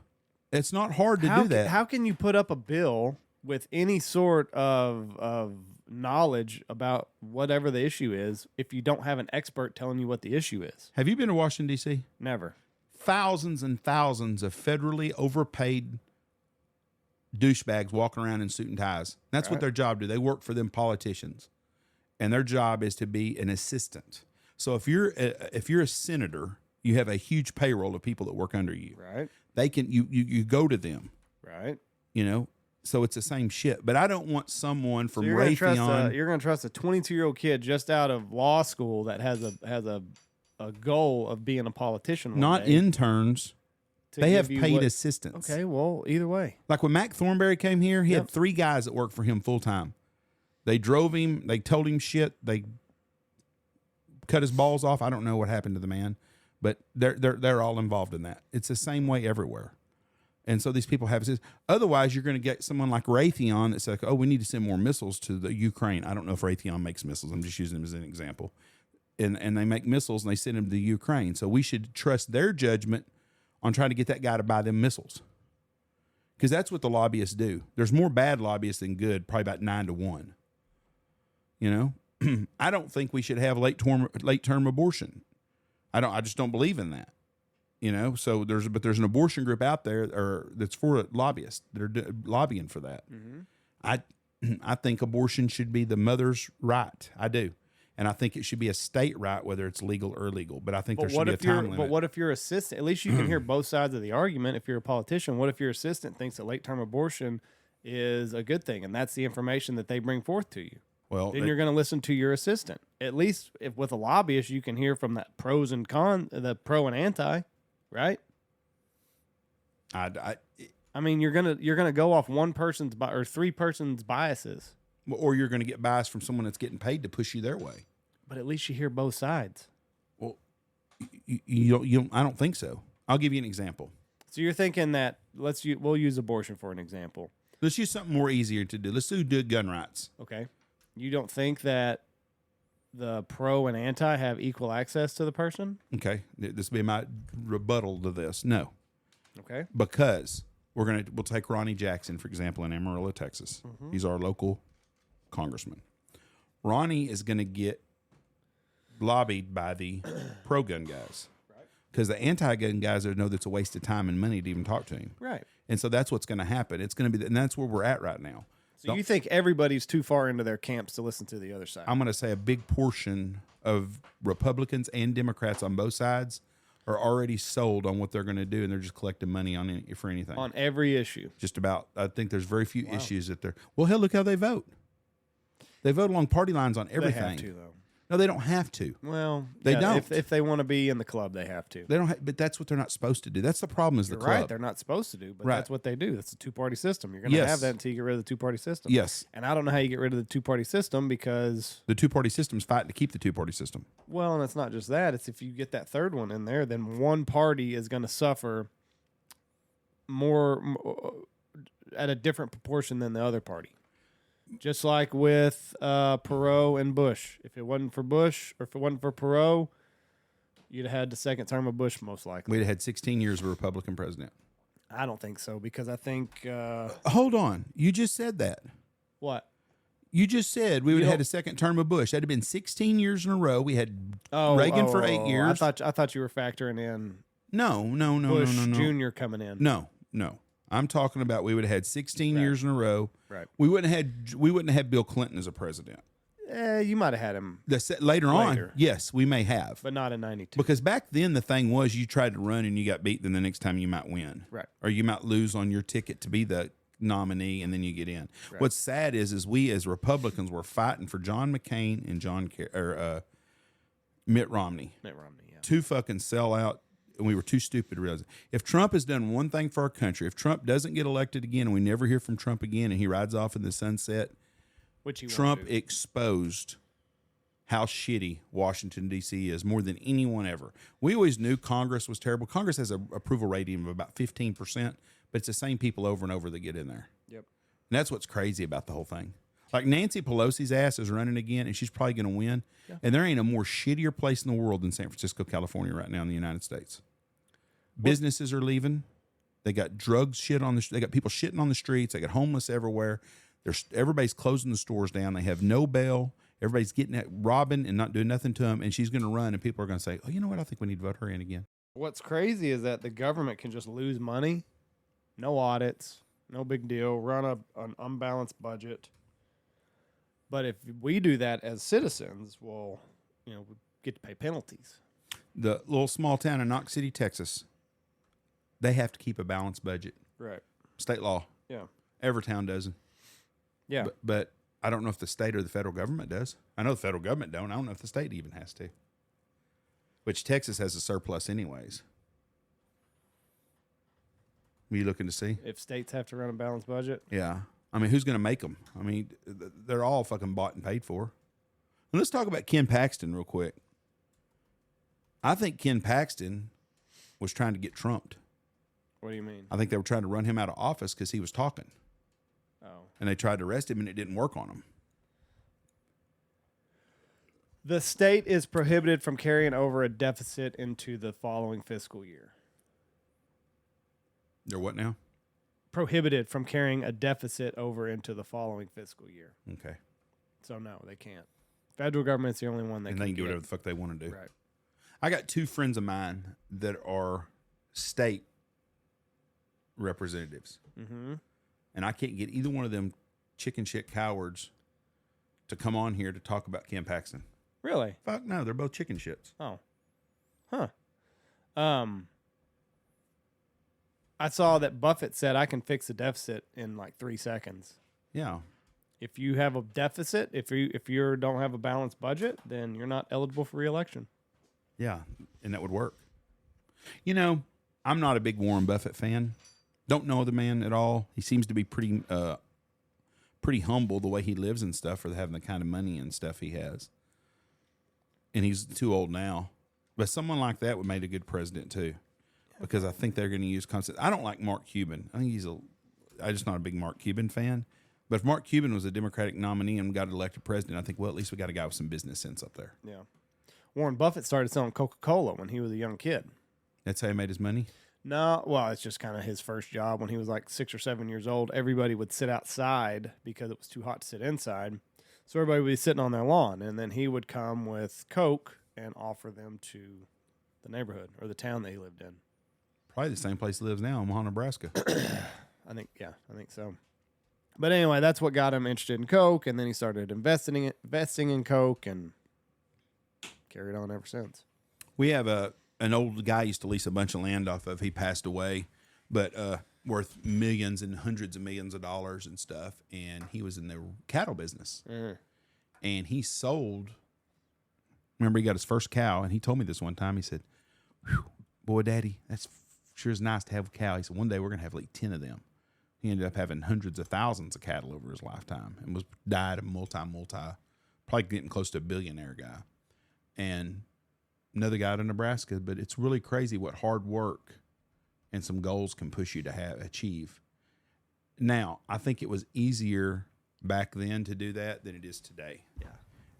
It's not hard to do that. How can you put up a bill with any sort of knowledge about whatever the issue is if you don't have an expert telling you what the issue is? Have you been to Washington, D.C.? Never. Thousands and thousands of federally overpaid douchebags walking around in suit and ties. That's what their job do. They work for them politicians, and their job is to be an assistant. So if you're a senator, you have a huge payroll of people that work under you. Right. They can you go to them. Right. You know. So it's the same shit. But I don't want someone from You're Raytheon. You're going to trust a 22-year-old kid just out of law school that has a goal of being a politician. Not interns. They have paid assistants. Okay, well, either way. Like when Mac Thornberry came here, he had 3 guys that worked for him full time. They drove him. They told him shit. They cut his balls off. I don't know what happened to the man, but they're all involved in that. It's the same way everywhere. And so these people have this. Otherwise, you're going to get someone like Raytheon that's like, oh, we need to send more missiles to the Ukraine. I don't know if Raytheon makes missiles. I'm just using them as an example. And they make missiles and they send them to the Ukraine. So we should trust their judgment on trying to get that guy to buy them missiles. Because that's what the lobbyists do. There's more bad lobbyists than good, probably about 9-1. You know, I don't think we should have late term abortion. I just don't believe in that. You know, so there's an abortion group out there that's for lobbyists that are lobbying for that. I think abortion should be the mother's right. I do. And I think it should be a state right, whether it's legal or illegal. But I think there should be a time limit. But what if your assistant, at least you can hear both sides of the argument if you're a politician, what if your assistant thinks that late-term abortion is a good thing, and that's the information that they bring forth to you? Well, then you're going to listen to your assistant. At least if with a lobbyist, you can hear from that pros and cons, the pro and anti, right? I mean, you're gonna go off one person's or three persons' biases. Or you're going to get bias from someone that's getting paid to push you their way. But at least you hear both sides. Well, you I don't think so. I'll give you an example. So you're thinking that we'll use abortion for an example. Let's use something more easier to do. Let's do gun rights. Okay. You don't think that the pro and anti have equal access to the person? Okay. This will be my rebuttal to this. No. Okay. Because we'll take Ronnie Jackson, for example, in Amarillo, Texas. Mm-hmm. He's our local congressman. Ronnie is going to get lobbied by the pro-gun guys. Because the anti-gun guys know that's a waste of time and money to even talk to him. Right. And so that's what's going to happen. It's going to be, and that's where we're at right now. So you think everybody's too far into their camps to listen to the other side? I'm going to say a big portion of Republicans and Democrats on both sides are already sold on what they're going to do, and they're just collecting money for anything. On every issue. Just about. I think there's very few issues that they're. Well, hell, look how they vote. They vote along party lines on everything. They have to, though. No, they don't have to. Well, they don't. If they want to be in the club, they have to. They don't. But that's what they're not supposed to do. That's the problem. Is the club. Right? They're not supposed to do, but that's what they do. It's a two-party system. You're going to have that until you get rid of the two-party system. Yes. And I don't know how you get rid of the two-party system because the two-party system's fighting to keep the two-party system. Well, and it's not just that. It's if you get that third one in there, then one party is going to suffer more at a different proportion than the other party. Just like with Perot and Bush. If it wasn't for Bush or if it wasn't for Perot, you'd have had the second term of Bush most likely. We'd have had 16 years of a Republican president. I don't think so because I think... Hold on. You just said that. What? You just said we would have had a second term of Bush. That'd have been 16 years in a row. We had Reagan for 8 years. I thought you were factoring in No. Bush Jr. coming in. No. I'm talking about we would have had 16 years in a row. Right. We wouldn't have had Bill Clinton as a president. You might have had him later on. Yes, we may have. But not in 92. Because back then the thing was you tried to run and you got beat, then the next time you might win. Right. Or you might lose on your ticket to be the nominee and then you get in. Right. What's sad is we as Republicans were fighting for John McCain and Mitt Romney. Mitt Romney, yeah. Two fucking sellout. And we were too stupid to realize it. If Trump has done one thing for our country, if Trump doesn't get elected again and we never hear from Trump again and he rides off in the sunset, Trump exposed how shitty Washington, D.C. is more than anyone ever. We always knew Congress was terrible. Congress has an approval rating of about 15%, but it's the same people over and over that get in there. Yep. And that's what's crazy about the whole thing. Like Nancy Pelosi's ass is running again, and she's probably going to win. Yeah. And there ain't a more shittier place in the world than San Francisco, California right now in the United States. Businesses are leaving. They got drugs shit on they got people shitting on the streets. They got homeless everywhere. Everybody's closing the stores down. They have no bail. Everybody's getting robbing and not doing nothing to them. And she's going to run, and people are going to say, "Oh, you know what? I think we need to vote her in again." What's crazy is that the government can just lose money, no audits, no big deal, run an unbalanced budget. But if we do that as citizens, we'll, we get to pay penalties. The little small town in Knox City, Texas, they have to keep a balanced budget. Right. State law. Yeah. Every town doesn't. Yeah. But I don't know if the state or the federal government does. I know the federal government don't. I don't know if the state even has to. Which Texas has a surplus anyways. Are you looking to see? If states have to run a balanced budget? Yeah. I mean, who's going to make them? I mean, they're all fucking bought and paid for. And let's talk about Ken Paxton real quick. I think Ken Paxton was trying to get trumped. What do you mean? I think they were trying to run him out of office because he was talking. Oh. And they tried to arrest him, and it didn't work on him. The state is prohibited from carrying over a deficit into the following fiscal year. They're what now? prohibited from carrying a deficit over into the following fiscal year. Okay. So no, they can't. Federal government's the only one that And can they can do get. whatever the fuck they want to do. Right. I got 2 friends of mine that are state representatives. Mm-hmm. And I can't get either one of them chicken shit cowards to come on here to talk about Ken Paxton. Really? Fuck no, they're both chicken shits. Oh. Huh. I saw that Buffett said I can fix a deficit in like 3 seconds. Yeah. If you have a deficit, if you don't have a balanced budget, then you're not eligible for re-election. Yeah, and that would work. You know, I'm not a big Warren Buffett fan. Don't know the man at all. He seems to be pretty humble the way he lives and stuff for having the kind of money and stuff he has. And he's too old now. But someone like that would make a good president too, because I think they're going to use concept. I don't like Mark Cuban. I think I'm just not a big Mark Cuban fan. But if Mark Cuban was a Democratic nominee and got elected president, I think, well, at least we got a guy with some business sense up there. Yeah. Warren Buffett started selling Coca-Cola when he was a young kid. That's how he made his money? No, well, it's just kind of his first job. When he was like 6 or 7 years old, everybody would sit outside because it was too hot to sit inside. So everybody would be sitting on their lawn, and then he would come with Coke and offer them to the neighborhood or the town that he lived in. Probably the same place he lives now, Omaha, Nebraska. I think so. But anyway, that's what got him interested in Coke, and then he started investing in Coke and carried on ever since. We have an old guy used to lease a bunch of land off of. He passed away, but worth millions and hundreds of millions of dollars and stuff. And he was in the cattle business. Mm-hmm. And he sold. Remember, he got his first cow, and he told me this one time. He said, "Boy, Daddy, that's sure is nice to have a cow." He said, "One day we're gonna have like 10 of them." He ended up having hundreds of thousands of cattle over his lifetime, and died a multi, probably getting close to a billionaire guy. And another guy out of Nebraska, but it's really crazy what hard work and some goals can push you to achieve. Now, I think it was easier back then to do that than it is today. Yeah.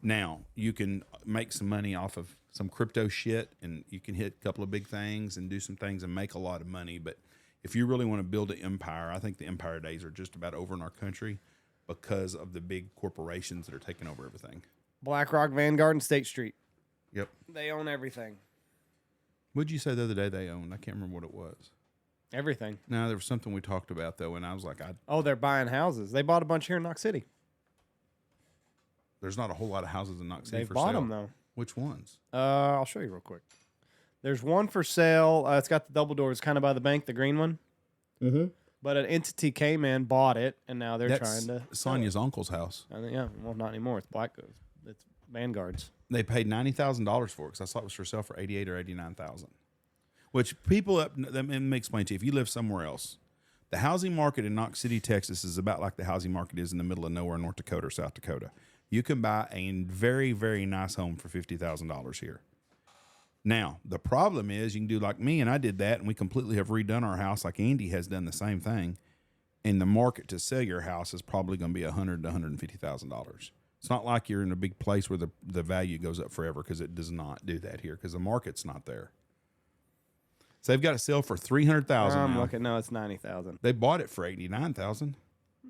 Now, you can make some money off of some crypto shit, and you can hit a couple of big things and do some things and make a lot of money. But if you really want to build an empire, I think the empire days are just about over in our country because of the big corporations that are taking over everything. BlackRock, Vanguard, and State Street. Yep. They own everything. What'd you say the other day they owned? I can't remember what it was. Everything. No, there was something we talked about, though, and I was like, they're buying houses. They bought a bunch here in Knox City. there's not a whole lot of houses in Knox City They've for bought sale. them, though. Which ones? I'll show you real quick. There's one for sale. It's got the double doors kind of by the bank, the green one. Mm-hmm. But an entity came in, bought it, and now they're trying to. Sonia's uncle's house. Yeah, well, not anymore. It's Vanguard's. They paid $90,000 for it because I saw it was for sale for $88,000 or $89,000. Which people let me explain to you. If you live somewhere else, the housing market in Knox City, Texas, is about like the housing market is in the middle of nowhere, North Dakota or South Dakota. You can buy a very, very nice home for $50,000 here. Now, the problem is you can do like me, and I did that, and we completely have redone our house like Andy has done the same thing. And the market to sell your house is probably going to be $100,000 to $150,000. It's not like you're in a big place where the value goes up forever, because it does not do that here because the market's not there. So they've got to sell for $300,000. I'm looking. No, it's $90,000. They bought it for $89,000,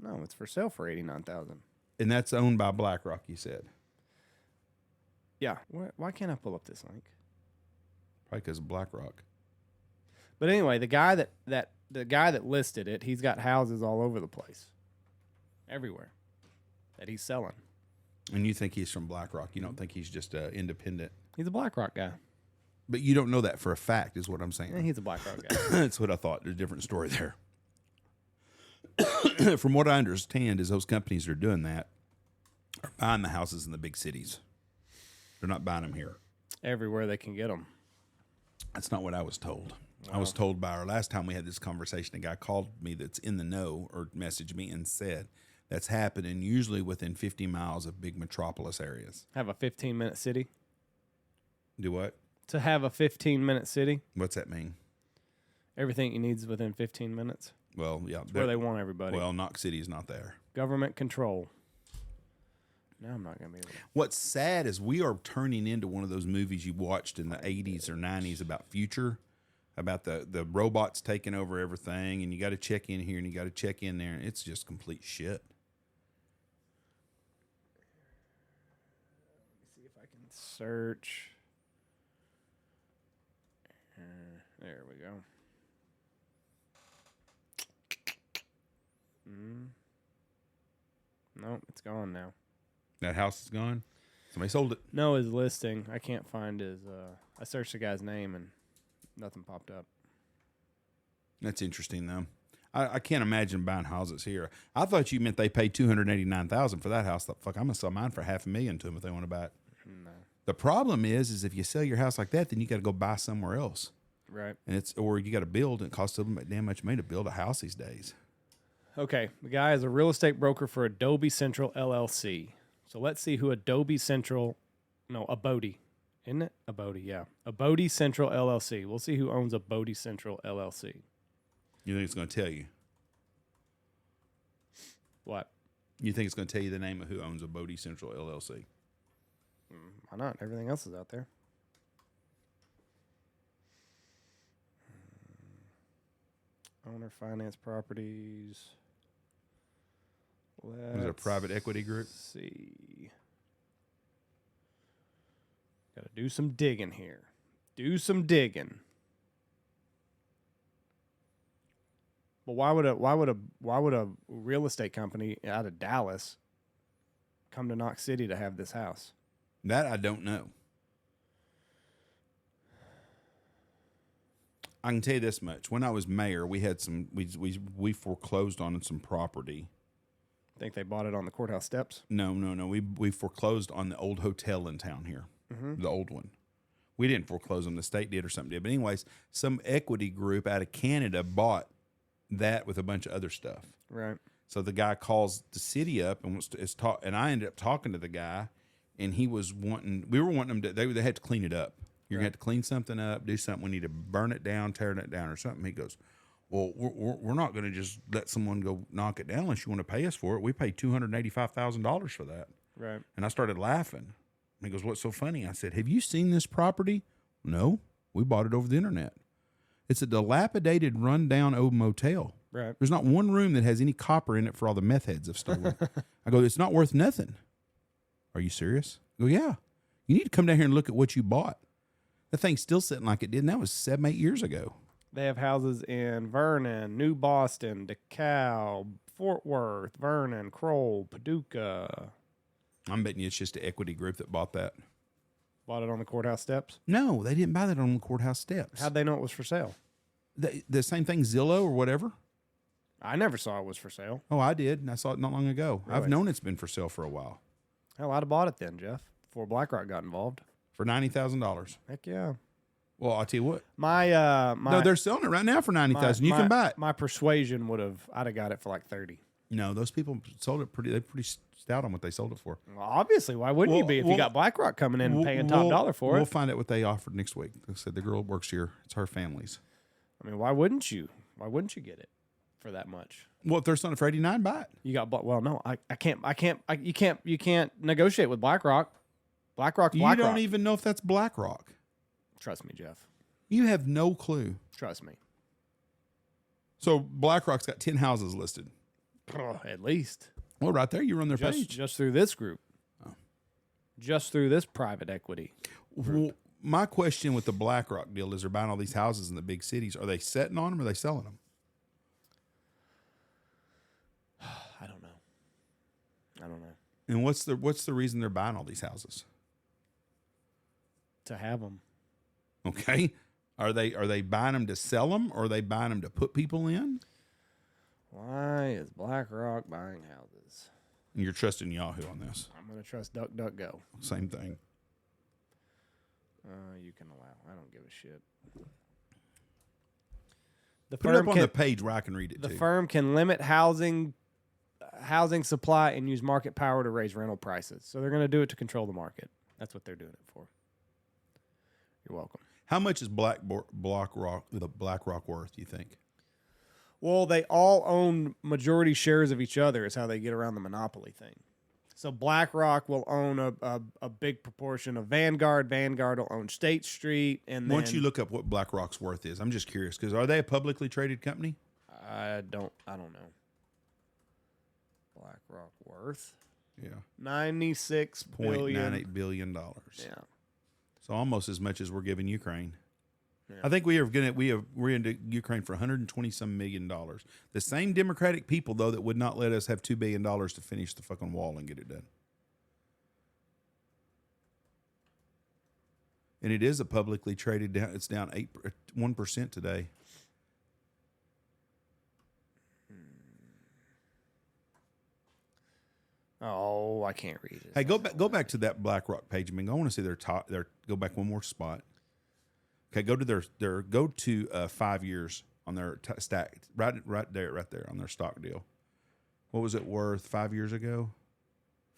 No, it's for sale for $89,000. and that's owned by BlackRock. You said Yeah. Why can't I pull up this link? probably because of BlackRock. But anyway, the guy that listed it, he's got houses all over the place, everywhere, that he's selling. And you think he's from BlackRock? You don't think he's just independent? He's a BlackRock guy. But you don't know that for a fact, is what I'm saying. Yeah, he's a BlackRock guy. That's what I thought. There's a different story there. From what I understand, is those companies that are doing that are buying the houses in the big cities. They're not buying them here. Everywhere they can get them. That's not what I was told. Wow. I was told by our last time we had this conversation, a guy called me that's in the know or messaged me and said that's happening usually within 50 miles of big metropolis areas. Have a 15-minute city? Do what? To have a 15-minute city? What's that mean? Everything you need is within 15 minutes. Well, yeah. That's where they want everybody. Well, Knox City is not there. Government control. Now I'm not going to be able to. What's sad is we are turning into one of those movies you watched in the 80s or 90s about future. about the robots taking over everything, and you got to check in here and you got to check in there, and it's just complete shit. Let me see if I can search. There we go. Nope, it's gone now. That house is gone? Somebody sold it. No, his listing. I can't find his. I searched the guy's name and nothing popped up. That's interesting, though. I can't imagine buying houses here. I thought you meant they paid $289,000 for that house. Fuck, I'm gonna sell mine for $500,000 to them if they want to buy it. No. The problem is if you sell your house like that, then you got to go buy somewhere else. Right. And or you got to build, and it costs them damn much money to build a house these days. Okay, the guy is a real estate broker for Adobe Central LLC. So let's see who Abode, isn't it? Abode, yeah. Abode Central LLC. We'll see who owns Abode Central LLC. You think it's going to tell you? What? You think it's going to tell you the name of who owns Abode Central LLC? Why not? Everything else is out there. Owner Finance Properties. Is it a private equity group? See. Got to do some digging here. Do some digging. But why would a real estate company out of Dallas come to Knox City to have this house? That I don't know. I can tell you this much: when I was mayor, we had we foreclosed on some property. Think they bought it on the courthouse steps? No. We foreclosed on the old hotel in town here, the old one. We didn't foreclose on, the state did or something did. But anyways, some equity group out of Canada bought that with a bunch of other stuff. Right. So the guy calls the city up and and I ended up talking to the guy, and we were wanting them to, they had to clean it up. You're going to have to clean something up, do something. We need to burn it down, tear it down or something. He goes, well, we're not going to just let someone go knock it down unless you want to pay us for it. We paid $285,000 for that. Right. And I started laughing. He goes, what's so funny? I said, have you seen this property? No, we bought it over the internet. It's a dilapidated, run-down old motel. Right. There's not one room that has any copper in it for all the meth heads have stolen. I go, it's not worth nothing. Are you serious? I go, yeah. You need to come down here and look at what you bought. The thing's still sitting like it did, and that was 7-8 years ago. They have houses in Vernon, New Boston, DeKalb, Fort Worth, Vernon, Kroll, Paducah. I'm betting you it's just an equity group that bought that. Bought it on the courthouse steps? No, they didn't buy that on the courthouse steps. How'd they know it was for sale? The same thing, Zillow or whatever? I never saw it was for sale. Oh, I did, and I saw it not long ago. Really? I've known it's been for sale for a while. Hell, I'd have bought it then, Jeff, before BlackRock got involved. For $90,000. Heck yeah. Well, I'll tell you what. No, they're selling it right now for $90,000. You can buy it. My persuasion I'd have got it for like $30,000. No, those people sold it they're pretty stout on what they sold it for. Well, obviously, why wouldn't you be if you got BlackRock coming in and paying top dollar for it? We'll find out what they offered next week. They said the girl works here. It's her family's. I mean, why wouldn't you? Why wouldn't you get it for that much? Well, if they're selling it for $89, buy it. You got no, you can't negotiate with BlackRock. BlackRock's BlackRock. You don't even know if that's BlackRock. Trust me, Jeff. You have no clue. Trust me. So BlackRock's got 10 houses listed. At least. Well, right there, you run their page. Just through this group. Oh. Just through this private equity group. Well, my question with the BlackRock deal is they're buying all these houses in the big cities. Are they setting on them or are they selling them? I don't know. And what's the reason they're buying all these houses? To have them. Okay. Are they buying them to sell them or are they buying them to put people in? Why is BlackRock buying houses? You're trusting Yahoo on this. I'm going to trust DuckDuckGo. Same thing. You can allow. I don't give a shit. Put it up on the page where I can read it The too. firm can limit housing supply and use market power to raise rental prices. So they're going to do it to control the market. That's what they're doing it for. You're welcome. How much is BlackRock worth, do you think? Well, they all own majority shares of each other is how they get around the monopoly thing. So BlackRock will own a big proportion of Vanguard. Vanguard will own State Street, and then Once you look up what BlackRock's worth is, I'm just curious because are they a publicly traded company? I don't know. BlackRock worth Yeah, $96 billion. Yeah. So almost as much as we're giving Ukraine. Yeah. I think we're into Ukraine for $120-some million. The same Democratic people though that would not let us have $2 billion to finish the fucking wall and get it done. And it is a publicly traded down. It's down 1% today. Oh, I can't read it. Hey, go back to that BlackRock page. I mean, I want to see their top. Go back one more spot. Okay, go to 5 years on their stack. Right there on their stock deal. What was it worth 5 years ago?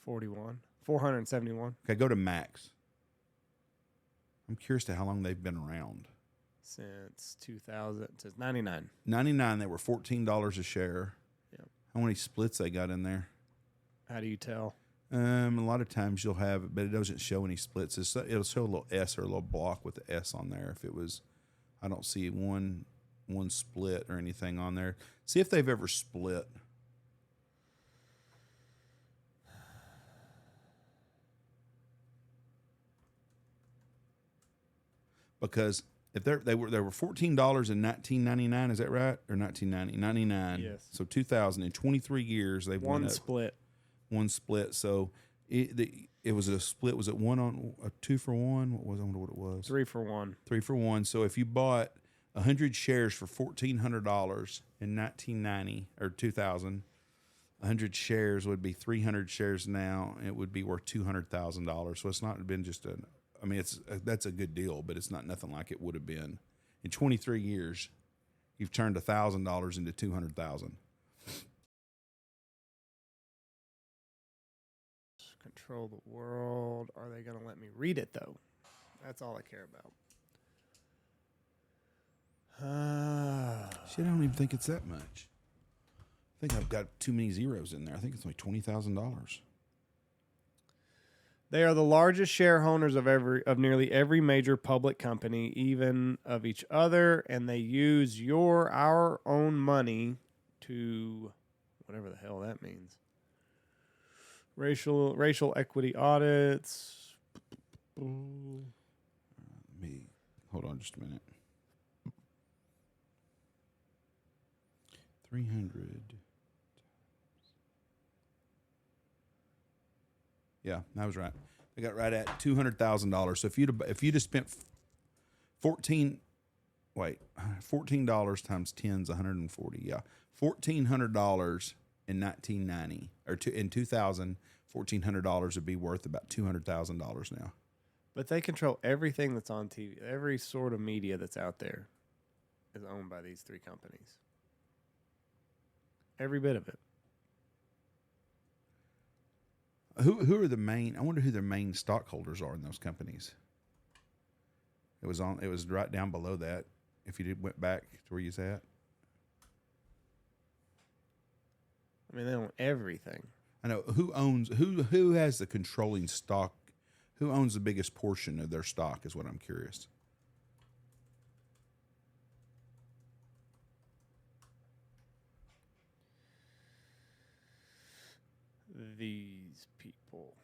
471. Okay, go to max. I'm curious to how long they've been around. Since 2000. It says 99. 99. They were $14 a share. Yep. How many splits they got in there? How do you tell? A lot of times you'll have it, but it doesn't show any splits. It'll show a little S or a little block with the S on there. If it was, I don't see one split or anything on there. See if they've ever split. Because if they were $14 in 1999, is that right? Or 1990? 99. Yes. So 2000 in 23 years they've won One split. One split. So it was a split. Was it a 2 for 1? What was I wonder what it was? 3 for 1. 3 for 1. So if you bought 100 shares for $1,400 in 1990 or 2000, 100 shares would be 300 shares now. And it would be worth $200,000. So it's not been just that's a good deal, but it's not nothing like it would have been in 23 years. You've turned $1,000 into $200,000. Control the world. Are they going to let me read it, though? That's all I care about. Shit, I don't even think it's that much. I think I've got too many zeros in there. I think it's only $20,000. They are the largest shareholders of nearly every major public company, even of each other, and they use our own money to whatever the hell that means. Racial equity audits. Hold on just a minute. 300. Yeah, I was right. They got right at $200,000. So if you'd have spent $14 times 10 is 140. Yeah, $1,400 in 1990 or in 2000, $1,400 would be worth about $200,000 now. But they control everything that's on TV. Every sort of media that's out there is owned by these three companies. Every bit of it. Who are the main? I wonder who their main stockholders are in those companies. It was right down below that. If you went back to where you was at. I mean, they own everything. I know who has the controlling stock. Who owns the biggest portion of their stock is what I'm curious. These people.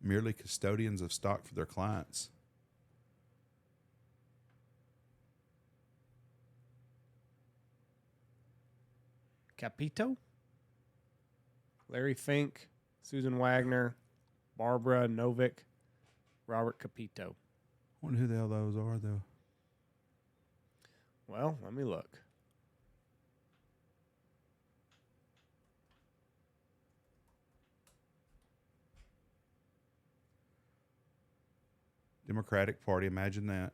Merely custodians of stock for their clients. Capito? Larry Fink, Susan Wagner, Barbara Novick, Robert Capito. I wonder who the hell those are, though. Well, let me look. Democratic Party, imagine that.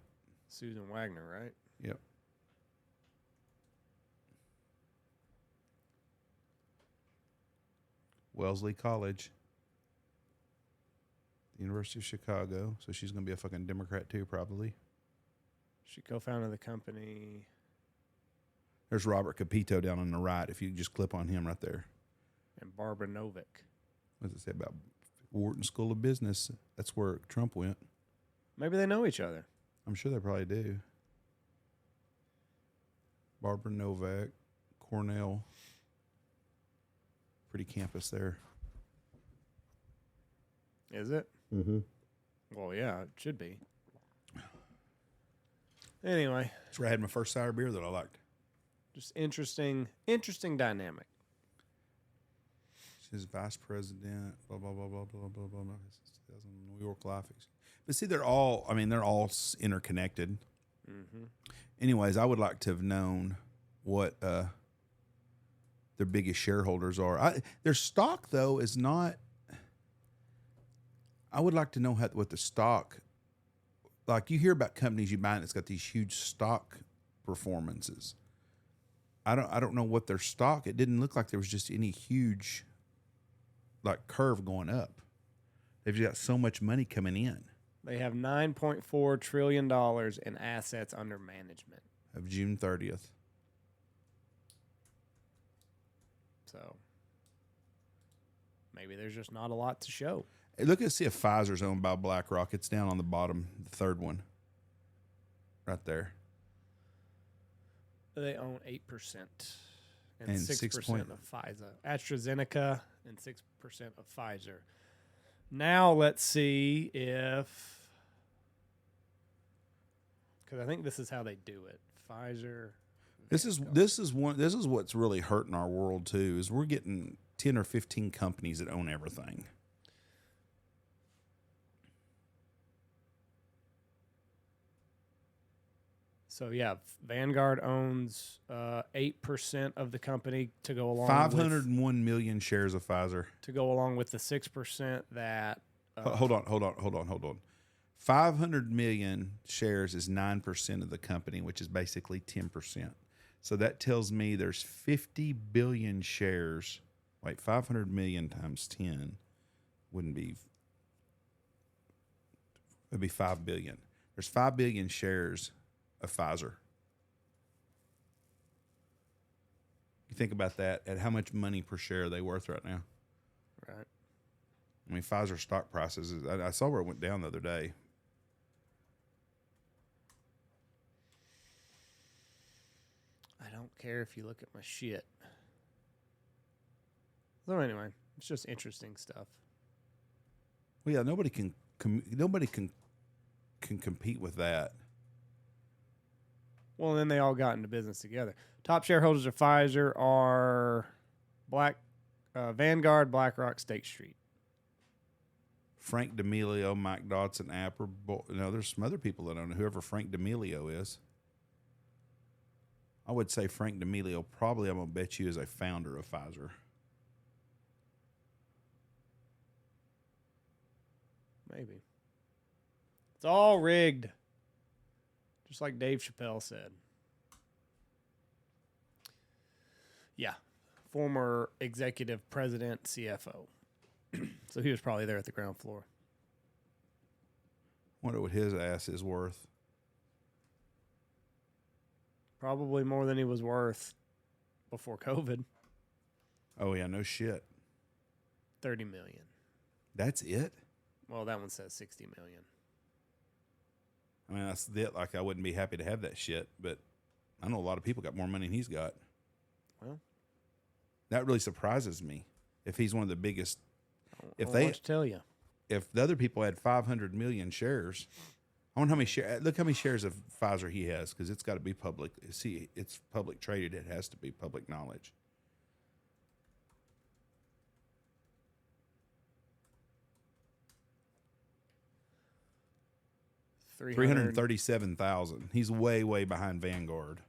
Susan Wagner, right? Yep. Wellesley College. The University of Chicago. So she's going to be a fucking Democrat too, probably. She co-founded the company. There's Robert Capito down on the right, if you just click on him right there. And Barbara Novick. What does it say about Wharton School of Business? That's where Trump went. Maybe they know each other. I'm sure they probably do. Barbara Novak, Cornell. Pretty campus there. Is it? Mm-hmm. Well, yeah, it should be. Anyway. That's where I had my first sour beer that I liked. Just interesting dynamic. She's vice president, blah, blah, blah, blah, blah, blah, blah, blah. New York Life. But see, they're all interconnected. Mm-hmm. Anyways, I would like to have known what their biggest shareholders are. Their stock, though, is not. I would like to know what the stock, like you hear about companies you buy and it's got these huge stock performances. I don't know what their stock. It didn't look like there was just any huge, like curve going up. They've just got so much money coming in. They have $9.4 trillion in assets under management. Of June 30th. So maybe there's just not a lot to show. Hey, look and see if Pfizer's owned by BlackRock. It's down on the bottom, the third one. Right there. They own 8% and 6% of Pfizer. AstraZeneca and 6% of Pfizer. Now let's see if, because I think this is how they do it. Pfizer. This is what's really hurting our world too. Is we're getting 10 or 15 companies that own everything. So yeah, Vanguard owns 8% of the company to go along. 501 million shares of Pfizer to go along with the 6% that. Hold on. 500 million shares is 9% of the company, which is basically 10%. So that tells me there's 50 billion shares. Wait, 500 million times 10 wouldn't be. It'd be 5 billion. There's 5 billion shares of Pfizer. You think about that, at how much money per share are they worth right now? Right. I mean, Pfizer stock prices, I saw where it went down the other day. I don't care if you look at my shit. So anyway, it's just interesting stuff. Well, yeah, nobody can compete with that. Well, and then they all got into business together. Top shareholders of Pfizer are Vanguard, BlackRock, State Street. Frank D'Amelio, Mike Dodson, Apple. There's some other people that don't know whoever Frank D'Amelio is. I would say Frank D'Amelio probably, I'm going to bet you, is a founder of Pfizer. Maybe. It's all rigged. Just like Dave Chappelle said. Yeah. Former executive president, CFO. So he was probably there at the ground floor. Wonder what his ass is worth. Probably more than he was worth before COVID. Oh, yeah, no shit. $30 million. That's it? Well, that one says $60 million. I mean, that's it. Like, I wouldn't be happy to have that shit, but I know a lot of people got more money than he's got. Well, that really surprises me. If he's one of the biggest, if they tell you, if the other people had 500 million shares, I wonder how many shares. Look how many shares of Pfizer he has, because it's got to be public. See, it's public traded. It has to be public knowledge. $337,000. He's way, way behind Vanguard.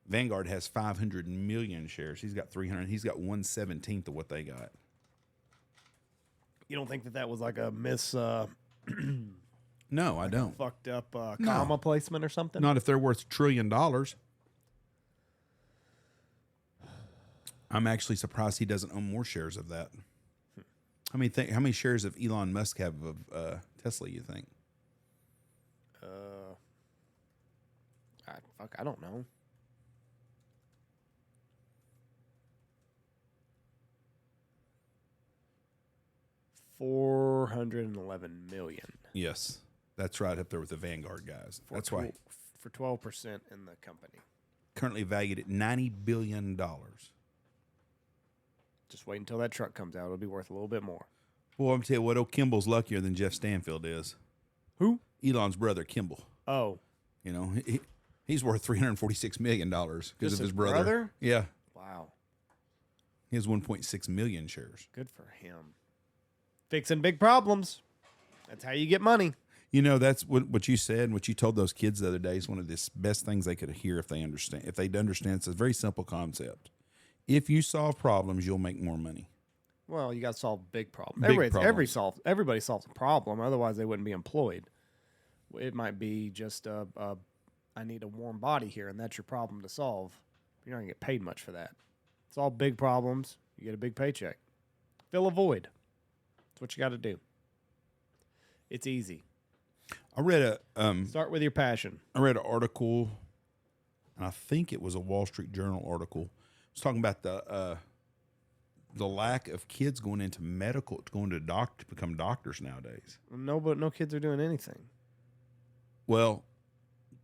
Vanguard has 500 million shares. He's got 300. He's got 1/17 of what they got. You don't think that was like a miss? No, I don't. Fucked up comma placement or something? Not if they're worth $1 trillion. I'm actually surprised he doesn't own more shares of that. How many shares of Elon Musk have of Tesla, you think? I don't know. $411 million. Yes, that's right up there with the Vanguard guys. That's why for 12% in the company. Currently valued at $90 billion. Just wait until that truck comes out. It'll be worth a little bit more. Well, I'm tell you what, old Kimball's luckier than Jeff Stanfield is. Who? Elon's brother, Kimball. Oh. You know, he's worth $346 million because of his brother. Yeah. Wow. He has 1.6 million shares. Good for him. Fixing big problems. That's how you get money. You know, that's what you said and what you told those kids the other day is one of the best things they could hear if they understand. If they'd understand, it's a very simple concept. If you solve problems, you'll make more money. Well, you got to solve big problems. Big Everybody solves a problem. Otherwise, they wouldn't be employed. It might be just I need a warm body here, and that's your problem to solve. You're not going to get paid much for that. Solve big problems. You get a big paycheck. Fill a void. That's what you got to do. It's easy. I read Start with your passion. I read an article, and I think it was a Wall Street Journal article. It was talking about the lack of kids going into medical, going to to become doctors nowadays. No kids are doing anything. Well,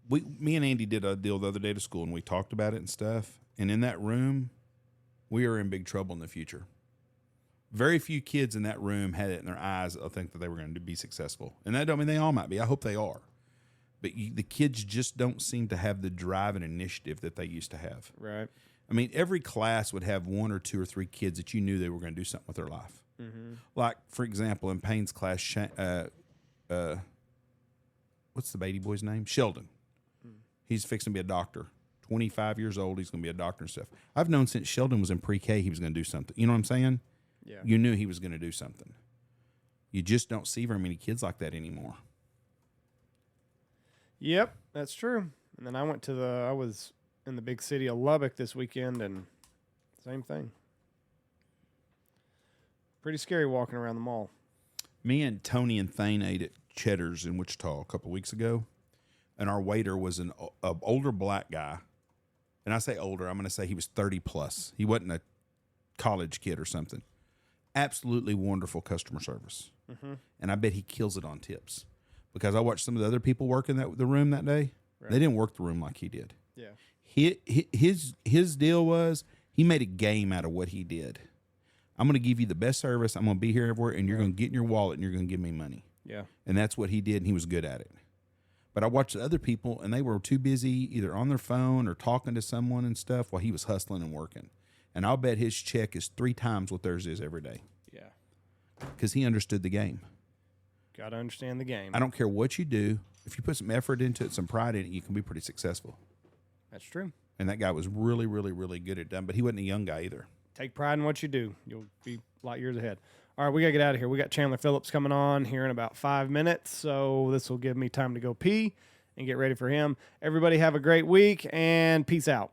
me and Andy did a deal the other day to school, and we talked about it and stuff. And in that room, we are in big trouble in the future. Very few kids in that room had it in their eyes. I think that they were going to be successful, and that don't mean they all might be. I hope they are, but the kids just don't seem to have the drive and initiative that they used to have. Right. I mean, every class would have 1 or 2 or 3 kids that you knew they were going to do something with their life. Mm-hmm. Like, for example, in Payne's class, what's the baby boy's name? Sheldon. He's fixing to be a doctor. 25 years old, he's going to be a doctor and stuff. I've known since Sheldon was in pre-K he was going to do something. You know what I'm saying? Yeah. You knew he was going to do something. You just don't see very many kids like that anymore. Yep, that's true. And then I was in the big city of Lubbock this weekend, and same thing. Pretty scary walking around the mall. Me and Tony and Thane ate at Cheddar's in Wichita a couple of weeks ago, and our waiter was an older black guy. And I say older, I'm going to say he was 30 plus. He wasn't a college kid or something. Absolutely wonderful customer service. Mm-hmm. And I bet he kills it on tips. Because I watched some of the other people work in the room that day. Right. They didn't work the room like he did. Yeah. His deal was he made a game out of what he did. I'm going to give you the best service. I'm going to be here everywhere, and you're going to get in your wallet, and you're going to give me money. Yeah. And that's what he did, and he was good at it. But I watched the other people, and they were too busy either on their phone or talking to someone and stuff while he was hustling and working. And I'll bet his check is 3 times what theirs is every day. Yeah. Because he understood the game. Got to understand the game. I don't care what you do. If you put some effort into it, some pride in it, you can be pretty successful. That's true. And that guy was really, really, really good at it. But he wasn't a young guy either. Take pride in what you do. You'll be light years ahead. All right, we got to get out of here. We got Chandler Phillips coming on here in about 5 minutes. So this will give me time to go pee and get ready for him. Everybody have a great week, and peace out.